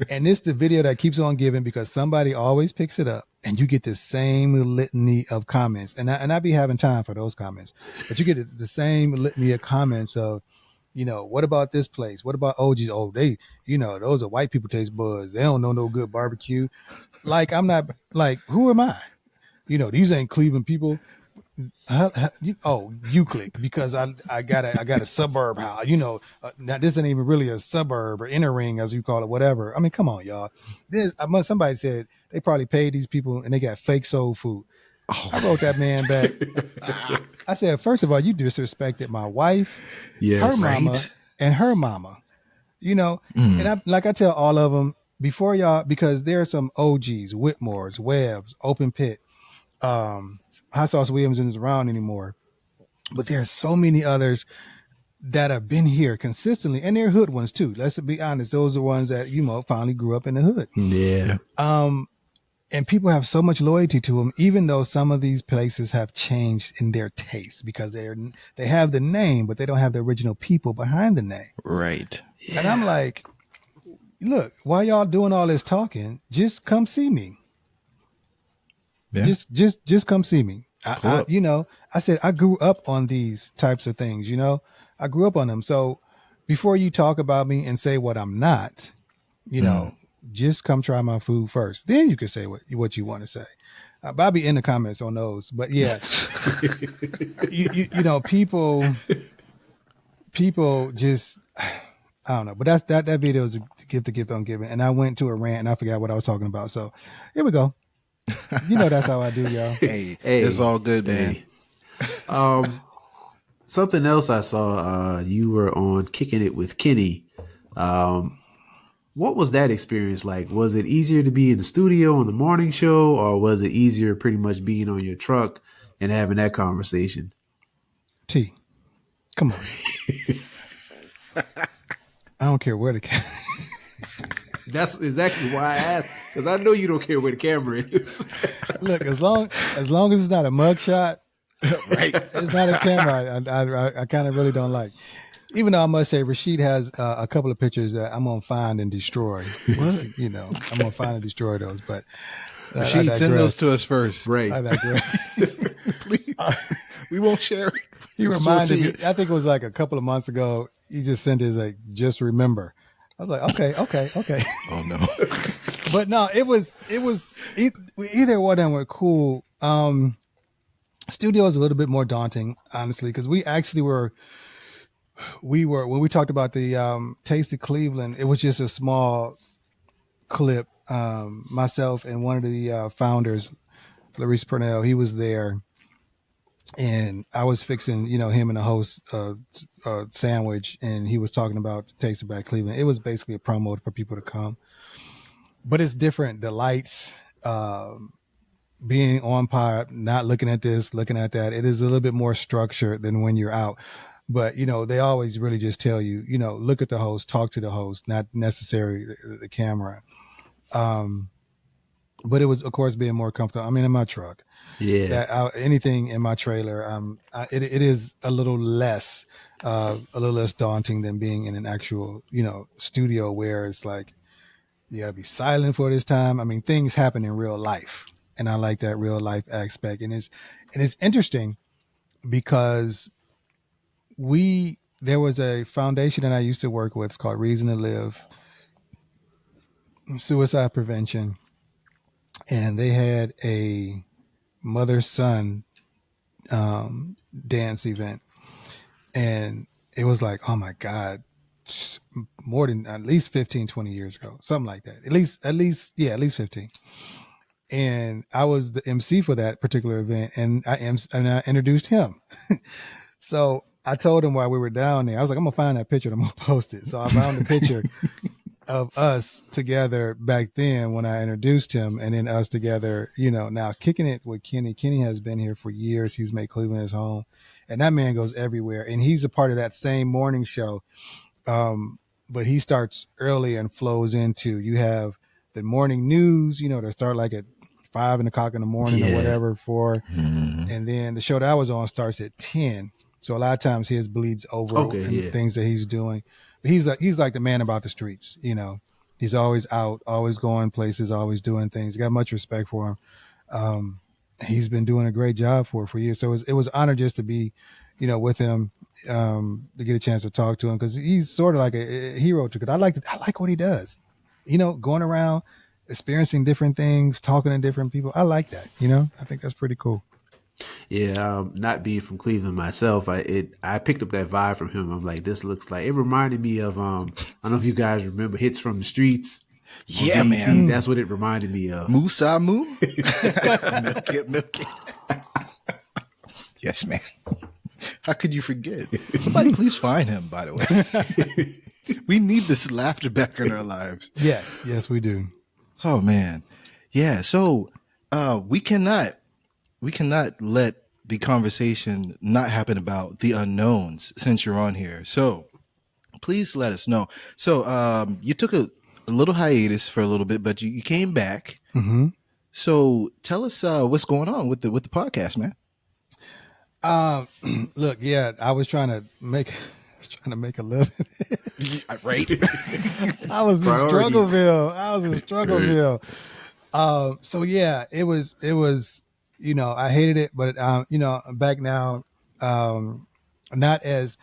S1: And it's the video that keeps on giving because somebody always picks it up, and you get the same litany of comments. And I be having time for those comments, but you get the same litany of comments of, what about this place? What about OG's? Oh, those are white people taste buds. They don't know no good barbecue. Like, I'm not, like, who am I? These ain't Cleveland people. You click because I got a suburb house. Now this ain't even really a suburb or inner ring as you call it, whatever. I mean, come on, y'all. Somebody said they probably paid these people and they got fake soul food. I wrote that man back. I said, first of all, you disrespected my wife, her
S4: Yes.
S1: mama,
S3: Right.
S1: and her mama. And I tell all of them before y'all, because there are some OGs, Whitmores, Webbs, Open Pit, Hot Sauce Williams isn't around anymore, but there's so many others that have been here consistently, and they're hood ones too. Let's be honest; those are ones that finally grew up in the hood.
S4: Yeah.
S1: And people have so much loyalty to them, even though some of these places have changed in their taste because they have the name, but they don't have the original people behind the name.
S3: Right.
S1: And I'm like, look, while y'all doing all this talking, just come see me.
S3: Yeah.
S1: Just come see me.
S3: Pull up.
S1: I said I grew up on these types of things. I grew up on them. So before you talk about me and say what I'm not, just come try my food first. Then you can say what you want to say. Bobby in the comments on those. But yeah, people just, I don't know. But that video is a gift on giving. And I went to a rant and I forgot what I was talking about. So here we go. That's how I do, y'all.
S3: Hey,
S4: Hey,
S3: it's all good, man.
S4: hey. Something else I saw, you were on Kicking It with Kenny. What was that experience like? Was it easier to be in the studio on the morning show, or was it easier pretty much being on your truck and having that conversation?
S1: T, come on. I don't care where the cat.
S4: That's exactly why I asked, because I know you don't care where the camera is.
S1: Look, as long as it's not a mug shot,
S3: Right.
S1: it's not a camera. I kind of really don't like. Even though I must say, Rashid has a couple of pictures that I'm gonna find and destroy. Which, you know, I'm gonna find and destroy those. But
S3: Rashid, send those to us first.
S4: Right.
S1: I digress.
S3: Please. We won't share it.
S1: He
S3: We just
S1: reminded
S3: won't
S1: me.
S3: see it.
S1: I think it was like a couple of months ago. He just sent his like, just remember. I was like, okay.
S3: Oh no.
S1: But no, it was either one of them were cool. Studio is a little bit more daunting, honestly, because we actually were when we talked about the Taste of Cleveland, it was just a small clip. Myself and one of the founders, Larice Purnell, he was there, and I was fixing, him and the host sandwich, and he was talking about the Taste of Black Cleveland. It was basically a promo for people to come, but it's different. The lights, being on pod, not looking at this, looking at that. It is a little bit more structured than when you're out. But, they always really just tell you, look at the host, talk to the host, not necessarily the camera. But it was, of course, being more comfortable. I mean, in my truck, anything in my trailer, it is a little less daunting than being in an actual, studio where it's like, you gotta be silent for this time. I mean, things happen in real life, and I like that real life aspect. And it's interesting because there was a foundation that I used to work with called Reason to Live, suicide prevention, and they had a mother-son dance event, and it was like, oh my God, more than at least 15, 20 years ago, something like that. At least 15. And I was the MC for that particular event, and I introduced him. So I told him while we were down there, I was like, I'm gonna find that picture and I'm gonna post it. So I found the picture of us together back then when I introduced him, and then us together, now kicking it with Kenny. Kenny has been here for years. He's made Cleveland his home, and that man goes everywhere. And he's a part of that same morning show. But he starts early and flows into, you have the morning news, that start like at 5 o'clock in the morning or whatever and then the show that I was on starts at 10. So a lot of times his bleeds over things that he's doing. But he's like the man about the streets, he's always out, always going places, always doing things. Got much respect for him. He's been doing a great job for years. So it was an honor just to be, with him, to get a chance to talk to him, because he's sort of like a hero too. Because I like what he does, going around, experiencing different things, talking to different people. I like that. I think that's pretty cool.
S4: Yeah, not being from Cleveland myself, I picked up that vibe from him. I'm like, this looks like, it reminded me of I don't know if you guys remember Hits from the Streets.
S3: Yeah,
S4: BET.
S3: man.
S4: That's what it reminded me of.
S3: Musa Moo. Milk it. Yes, man. How could you forget? Somebody please find him, by the way. We need this laughter back in our lives.
S1: Yes, we do.
S3: Oh man. Yeah. So we cannot let the conversation not happen about the unknowns since you're on here. So please let us know. So you took a little hiatus for a little bit, but you came back.
S1: Mm-hmm.
S3: So tell us what's going on with the podcast, man.
S1: Look, I was trying to make a living.
S3: Right.
S1: I was in
S4: Priorities.
S1: Struggleville. So yeah, it was, I hated it, but I'm back now. Not as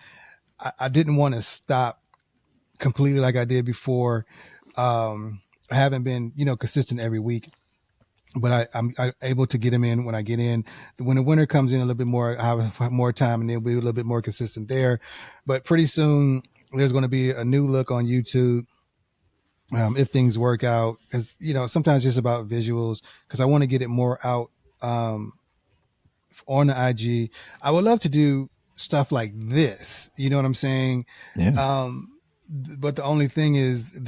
S1: I didn't want to stop completely like I did before. I haven't been, consistent every week, but I'm able to get them in when I get in. When the winter comes in a little bit more, I have more time, and they'll be a little bit more consistent there. But pretty soon there's going to be a new look on YouTube. If things work out, because, sometimes it's about visuals, because I want to get it more out, on the IG. I would love to do stuff like this. You know what I'm saying?
S3: Yeah.
S1: But the only thing is,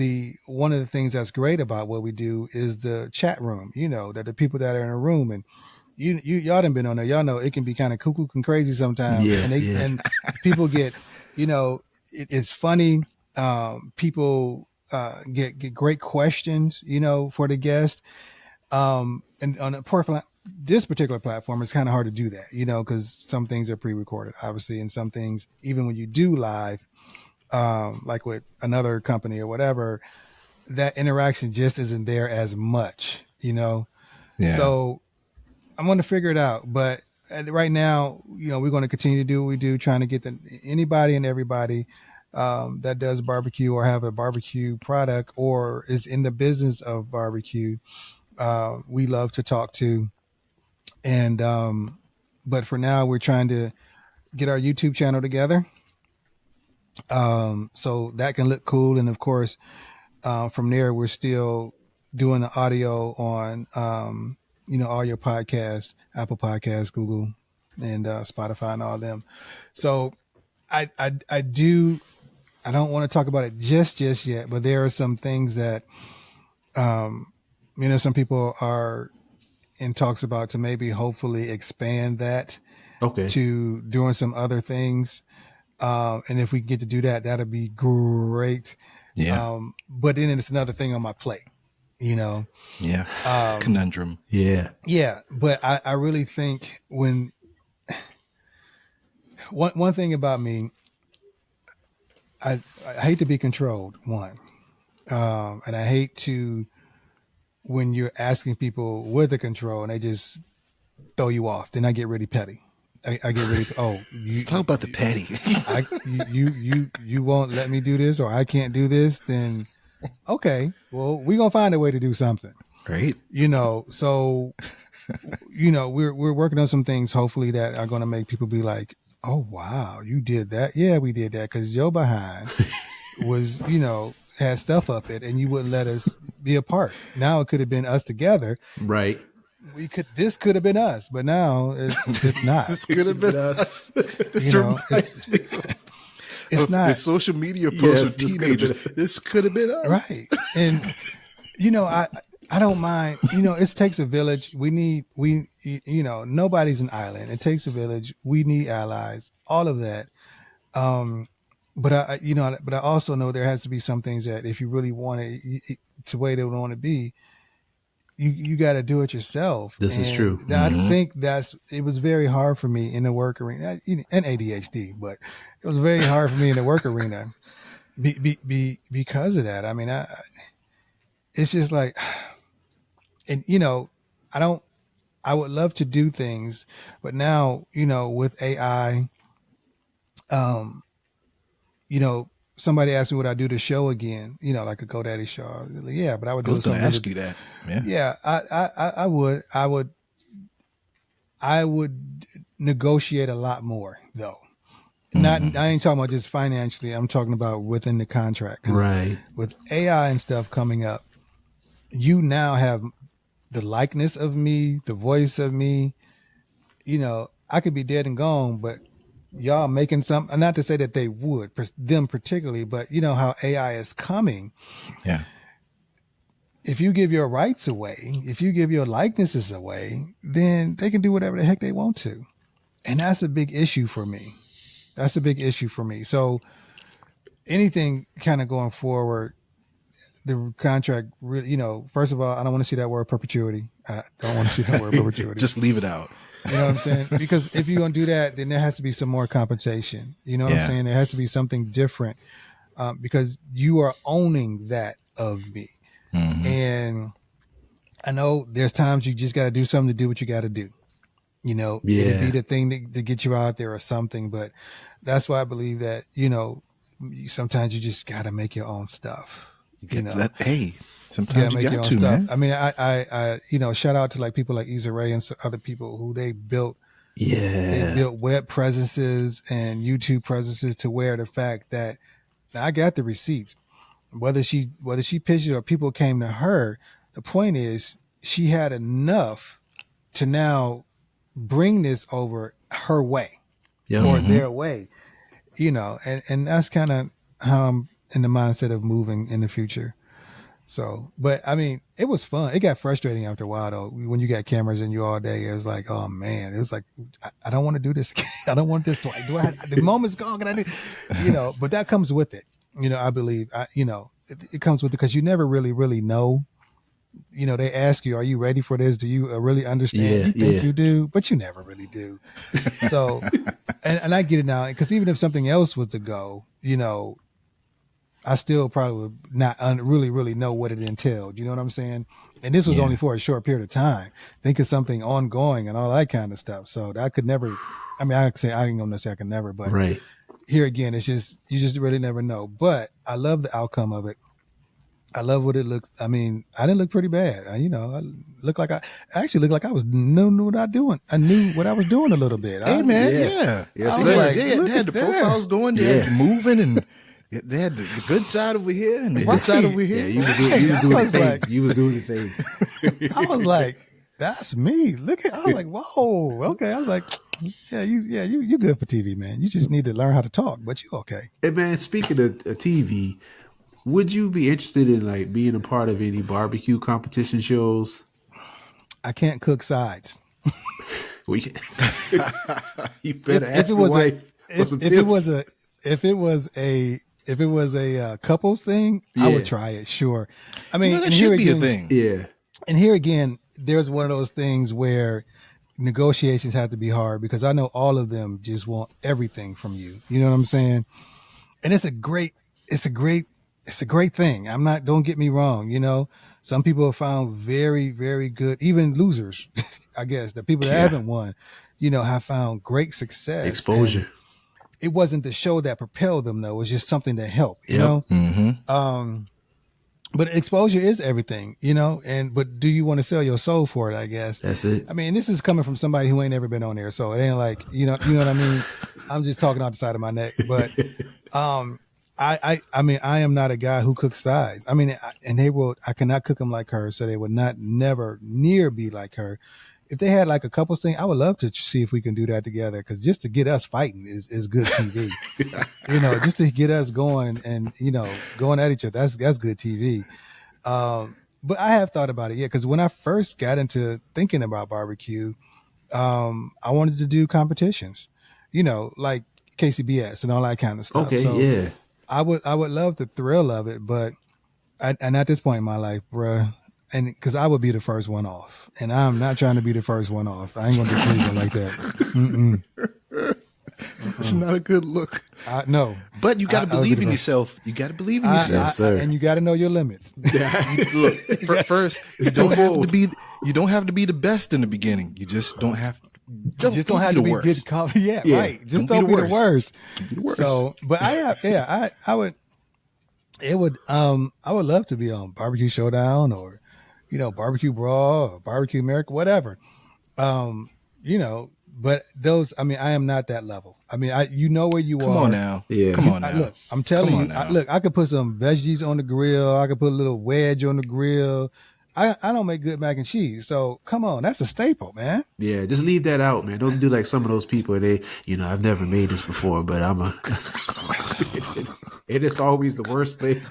S1: one of the things that's great about what we do is the chat room, that the people that are in a room, and y'all done been on there. Y'all know it can be kind of cuckoo and crazy sometimes.
S4: Yeah,
S1: and people get, it's funny. People get great questions, for the guest. And on this particular platform, it's kind of hard to do that, because some things are pre-recorded, obviously, and some things, even when you do live, like with another company or whatever, that interaction just isn't there as much,
S3: Yeah.
S1: So I'm going to figure it out. But right now, we're going to continue to do what we do, trying to get anybody and everybody that does barbecue or have a barbecue product or is in the business of barbecue. We love to talk to. And but for now, we're trying to get our YouTube channel together, so that can look cool. And of course, from there, we're still doing the audio on all your podcasts, Apple Podcasts, Google, and Spotify, and all of them. So I don't want to talk about it just yet, but there are some things that some people are in talks about to maybe hopefully expand that to doing some other things. And if we can get to do that, that'd be great.
S3: Yeah.
S1: But then it's another thing on my plate,
S3: Yeah. Conundrum.
S4: Yeah.
S1: Yeah. But I really think one thing about me, I hate to be controlled, one. And I hate to, when you're asking people with the control and they just throw you off, then I get really petty. I get really,
S3: Let's talk about the petty.
S1: You won't let me do this, or I can't do this, then okay, well, we're gonna find a way to do something.
S3: Right.
S1: So we're working on some things hopefully that are gonna make people be like, oh wow, you did that. Yeah, we did that because Joe behind was, had stuff up it and you wouldn't let us be a part. Now it could have been us together.
S4: Right.
S1: This could have been us, but now it's not.
S3: This could have been us. This reminds me
S1: it's not.
S3: The social media posts of teenagers. This could have been us.
S1: Right. And, I don't mind, it takes a village. Nobody's an island. It takes a village. We need allies, all of that. But I also know there has to be some things that if you really want it to the way they want to be, you got to do it yourself.
S4: This is true.
S1: I think it was very hard for me in the work arena, and ADHD, but it was very hard for me in the work arena because of that. I mean, it's just like, and I would love to do things, but now, with AI, somebody asked me would I do the show again, like a GoDaddy show. Yeah, but I would do something.
S3: I was going to ask you that.
S1: Yeah, I would negotiate a lot more though. I ain't talking about just financially. I'm talking about within the contract.
S4: Right.
S1: With AI and stuff coming up, you now have the likeness of me, the voice of me. I could be dead and gone, but y'all making something, not to say that they would, them particularly, but how AI is coming.
S3: Yeah.
S1: If you give your rights away, if you give your likenesses away, then they can do whatever the heck they want to. And that's a big issue for me. So anything kind of going forward, the contract really, first of all, I don't want to see that word perpetuity. I don't want to see that word perpetuity.
S3: Just leave it out.
S1: You know what I'm saying? Because if you're going to do that, then there has to be some more compensation. You know what I'm saying? There has to be something different because you are owning that of me. Mm-hmm. And I know there's times you just got to do something to do what you got to do. It'd be the thing to get you out there or something. But that's why I believe that, sometimes you just got to make your own stuff.
S3: Sometimes you got to, man.
S1: I mean, I shout out to like people like Issa Rae and other people who they built web presences and YouTube presences to where the fact that now I got the receipts, whether she pitched it or people came to her, the point is she had enough to now bring this over her way or their way, and that's kind of how I'm in the mindset of moving in the future. So, but I mean, it was fun. It got frustrating after a while though. When you got cameras in you all day, it was like, oh man, it was like, I don't want to do this again. I don't want this. The moment's gone. Can I do, but that comes with it. I believe, it comes with, because you never really know. They ask you, are you ready for this? Do you really understand? You think you do, but you never really do. So, and I get it now, because even if something else was to go, I still probably would not really know what it entailed. You know what I'm saying? And this was only for a short period of time. Think of something ongoing and all that kind of stuff. So that could never, I mean, I ain't gonna say I can never, but here again, it's just, you just really never know. But I love the outcome of it. I love what it looked. I mean, I didn't look pretty bad. I looked like I actually looked like I knew what I doing. I knew what I was doing a little bit.
S3: Hey, man,
S4: Yes,
S3: I was
S4: sir.
S3: like, they had the profiles going, they had moving, and they had the good side over here and the good side over here.
S4: Yeah, you was doing the thing. You was doing the thing.
S1: I was like, that's me. Look at. I was like, whoa, okay. I was like, you good for TV, man. You just need to learn how to talk, but you okay.
S4: Hey, man, speaking of TV, would you be interested in like being a part of any barbecue competition shows?
S1: I can't cook sides.
S4: We can. You better ask your wife for some tips.
S1: If it was a couples thing, I would try it. Sure. I mean,
S3: that should be a thing.
S4: Yeah.
S1: And here again, there's one of those things where negotiations have to be hard, because I know all of them just want everything from you. You know what I'm saying? And it's a great thing. Don't get me wrong. Some people have found very, very good, even losers, I guess, the people that haven't won, have found great success.
S4: Exposure.
S1: And it wasn't the show that propelled them, though. It was just something that helped, you know?
S3: Mm-hmm.
S1: But exposure is everything, but do you want to sell your soul for it? I guess
S4: that's it.
S1: I mean, this is coming from somebody who ain't never been on there. So it ain't like, you know what I mean? I'm just talking out the side of my neck, but, I mean, I am not a guy who cooks sides. I mean, I cannot cook them like her. So they would never near be like her. If they had like a couples thing, I would love to see if we can do that together. Cause just to get us fighting is good TV, just to get us going and, going at each other. That's good TV. But I have thought about it. Yeah. Cause when I first got into thinking about barbecue, I wanted to do competitions, like KCBS and all that kind of stuff.
S4: Okay.
S1: So
S4: yeah.
S1: I would love the thrill of it, but and at this point in my life, bruh, and because I would be the first one off, and I'm not trying to be the first one off. I ain't gonna do anything like that.
S3: It's not a good look.
S1: No,
S3: but you got to believe in yourself. You got to believe in yourself,
S4: sir.
S1: And you got to know your limits.
S3: Look, first, you don't have to be the best in the beginning. You just don't have. Don't have to be
S1: good. Yeah, right. Just don't be the worst. So, but I would. It would. I would love to be on Barbecue Showdown or, Barbecue Brawl or Barbecue America, whatever. But those. I mean, I am not that level. I mean, where you are.
S3: Come on now.
S4: Yeah.
S3: Come on now.
S1: Look, I'm telling you. I could put some veggies on the grill. I could put a little wedge on the grill. I don't make good mac and cheese. So come on, that's a staple, man.
S4: Yeah, just leave that out, man. Don't do like some of those people. I've never made this before, but it is always the worst thing.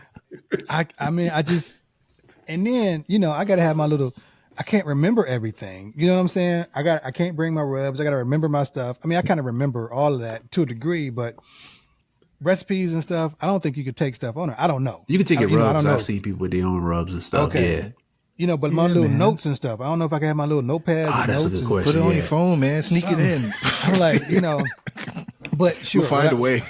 S1: And then, I got to have my little, I can't remember everything. You know what I'm saying? I can't bring my rubs. I got to remember my stuff. I mean, I kind of remember all of that to a degree, but recipes and stuff, I don't think you could take stuff on it. I don't know.
S4: You can take your rubs.
S1: I don't know.
S4: I've seen people with their own rubs and stuff. Okay. Yeah.
S1: But my little notes and stuff, I don't know if I can have my little notepads and
S4: that's
S1: notes.
S4: A good question.
S3: Put it on your phone, man. Sneak it in.
S1: I'm like, but sure.
S3: We'll find a way.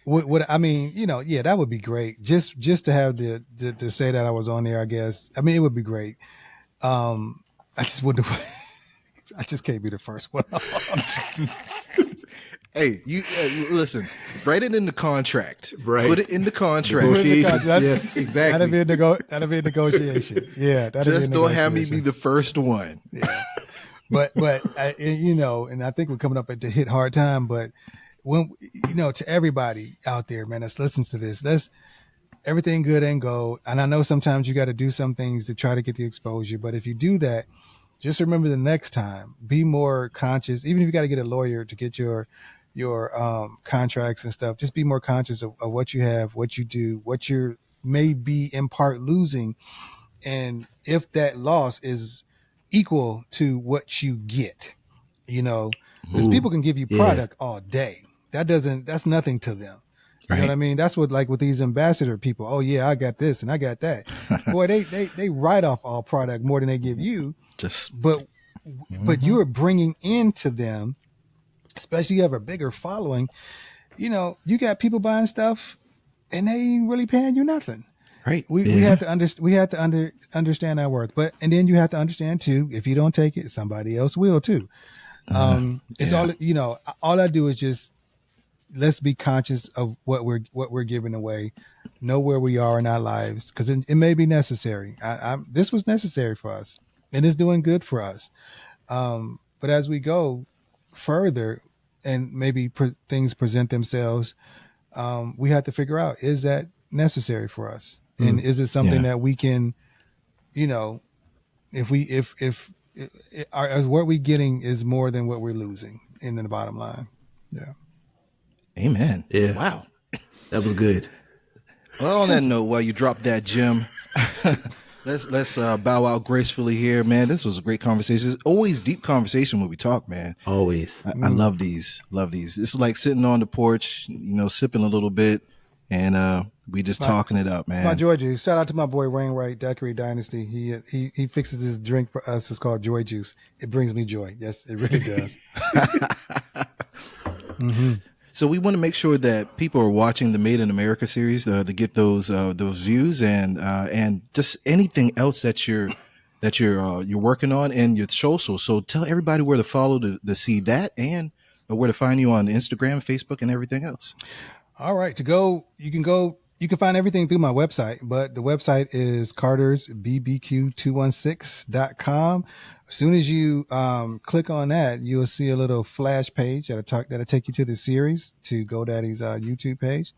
S1: What I mean, that would be great. Just to have to say that I was on there, I guess. I mean, it would be great. I just wouldn't. I just can't be the first one.
S3: Hey, you listen. Write it in the contract.
S4: Right.
S3: Put it in the contract.
S4: Yes, exactly.
S1: That'd be a negotiation. Yeah.
S3: Just don't have me be the first one.
S1: Yeah. But and I think we're coming up at the hit hard time. But when to everybody out there, man, that's listening to this, that's everything good and gold. And I know sometimes you got to do some things to try to get the exposure. But if you do that, just remember the next time, be more conscious. Even if you got to get a lawyer to get your contracts and stuff, just be more conscious of what you have, what you do, what you're maybe in part losing. And if that loss is equal to what you get, because people can give you product all day. That's nothing to them. You know what I
S3: Right.
S1: mean? That's what like with these ambassador people. Oh yeah, I got this and I got that. Boy, they write off all product more than they give you.
S3: Just
S1: But
S3: mhm.
S1: you are bringing into them, especially you have a bigger following. You got people buying stuff and they ain't really paying you nothing.
S3: Right.
S1: We
S4: Yeah.
S1: have to understand our worth. But and then you have to understand too, if you don't take it, somebody else will too.
S3: Uh,
S1: It's
S3: yeah.
S1: all I do is just let's be conscious of what we're giving away, know where we are in our lives because it may be necessary. This was necessary for us, and it's doing good for us. But as we go further, and maybe things present themselves, we have to figure out, is that necessary for us, and
S4: Mm.
S1: is it something
S3: Yeah.
S1: that we can, you know, if what we getting is more than what we're losing in the bottom line. Yeah.
S3: Amen.
S4: Yeah.
S3: Wow.
S4: That was good.
S3: Well, on that note, while you drop that gem, let's bow out gracefully here, man. This was a great conversation. It's always deep conversation when we talk, man.
S4: Always.
S3: I love these. Love these. It's like sitting on the porch, sipping a little bit, and we
S1: It's
S3: just
S1: my
S3: talking it up,
S1: it's my
S3: man.
S1: joy juice. Shout out to my boy Wainwright, Daiquiri Dynasty. He fixes this drink for us. It's called Joy Juice. It brings me joy. Yes, it really does. hmm
S3: So we want to make sure that people are watching the Made in America series to get those views and just anything else that you're working on in your social. So tell everybody where to follow to see that and where to find you on Instagram, Facebook, and everything else.
S1: All right, you can find everything through my website, but the website is cartersbbq216.com. As soon as you click on that, you'll see a little flash page that'll take you to the series, to GoDaddy's YouTube page,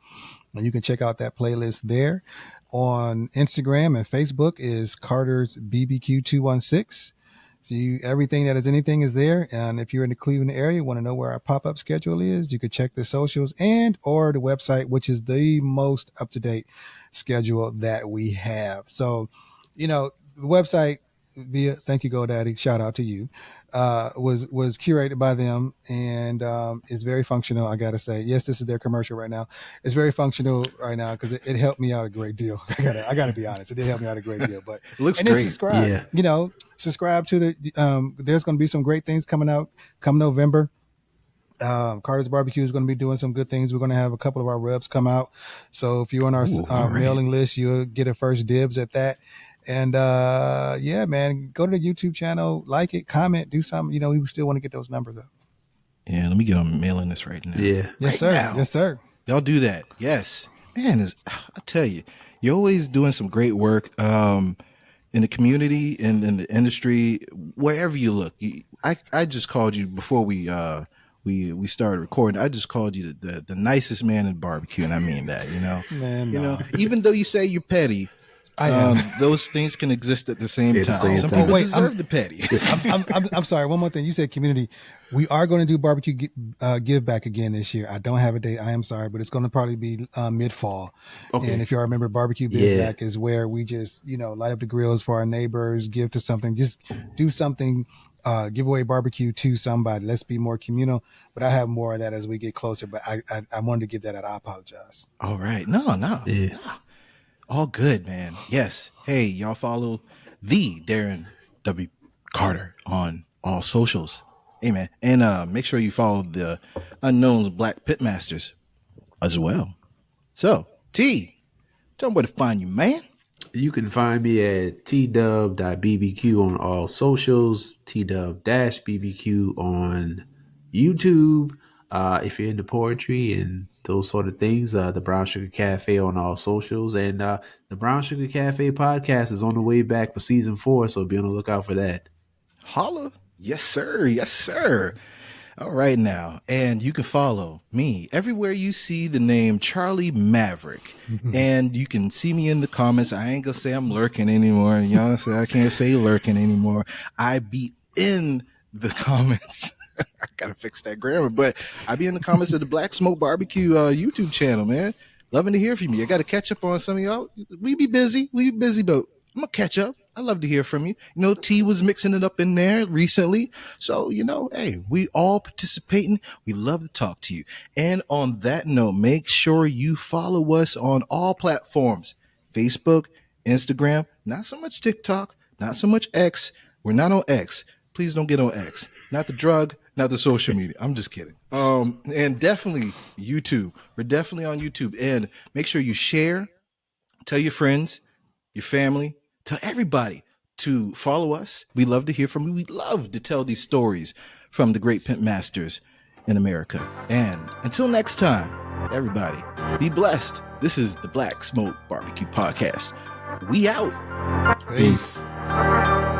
S1: and you can check out that playlist there. On Instagram and Facebook is Carter's BBQ 216. So everything that is anything is there. And if you're in the Cleveland area, want to know where our pop-up schedule is, you could check the socials and or the website, which is the most up-to-date schedule that we have. So, the website via thank you GoDaddy, shout out to you, was curated by them and is very functional. I gotta say, yes, this is their commercial right now. It's very functional right now because it helped me out a great deal. I gotta be honest, it did help me out a great deal. But
S3: It looks
S1: and then
S3: great.
S1: subscribe,
S4: Yeah.
S1: subscribe to the. There's going to be some great things coming out come November. Carter's Barbecue is going to be doing some good things. We're going to have a couple of our rubs come out. So if you're on our
S3: Ooh, all right.
S1: mailing list, you'll get a first dibs at that. And yeah, man, go to the YouTube channel, like it, comment, do something. We still want to get those numbers up.
S3: Yeah, let me get on mailing this right now.
S4: Yeah.
S1: Yes,
S3: Right
S1: sir.
S3: now.
S1: Yes, sir.
S3: Y'all do that. Yes. Man, I tell you, you're always doing some great work in the community and in the industry, wherever you look. I just called you before we started recording. I just called you the nicest man in barbecue, and I mean that,
S1: Man, no.
S3: even though you say you're petty,
S1: I am.
S3: those things can exist at the same
S4: At the
S3: time.
S4: same
S3: Some
S4: time.
S3: people
S1: Wait,
S3: deserve the petty.
S1: I'm sorry. One more thing. You said community. We are going to do barbecue give back again this year. I don't have a date. I am sorry, but it's going to probably be mid fall.
S4: Okay.
S1: And if you all remember, barbecue give
S4: Yeah.
S1: back is where we just light up the grills for our neighbors, give to something, just do something, give away barbecue to somebody. Let's be more communal. But I have more of that as we get closer. But I wanted to give that out. I apologize.
S3: All right. No.
S4: Yeah.
S3: All good, man. Yes. Hey, y'all follow the Darren W. Carter on all socials. Hey, man. And make sure you follow the Unknown's Black Pitmasters as well. So, T, tell them where to find you, man.
S4: You can find me at twdub.bbq on all socials, twdub-bbq on YouTube. If you're into poetry and those sort of things, the Brown Sugar Cafe on all socials. And the Brown Sugar Cafe podcast is on the way back for season 4, so be on the lookout for that.
S3: Holla. Yes, sir. Yes, sir. All right now. And you can follow me everywhere you see the name Charlie Maverick. And you can see me in the comments. I ain't gonna say I'm lurking anymore. Y'all say I can't say lurking anymore. I be in the comments. I gotta fix that grammar, but I be in the comments of the Black Smoke BBQ YouTube channel, man. Loving to hear from you. I gotta catch up on some of y'all. We be busy, but I'm gonna catch up. I love to hear from you. You know, T was mixing it up in there recently. So, you know, hey, we all participating. We love to talk to you. And on that note, make sure you follow us on all platforms: Facebook, Instagram, not so much TikTok, not so much X. We're not on X. Please don't get on X. Not the drug, not the social media. I'm just kidding. And definitely YouTube. We're definitely on YouTube. And make sure you share, tell your friends, your family, tell everybody to follow us. We love to hear from you. We love to tell these stories from the great pimp masters in America. And until next time, everybody, be blessed. This is the Black Smoke BBQ Podcast. We out.
S1: Peace.
S4: Peace.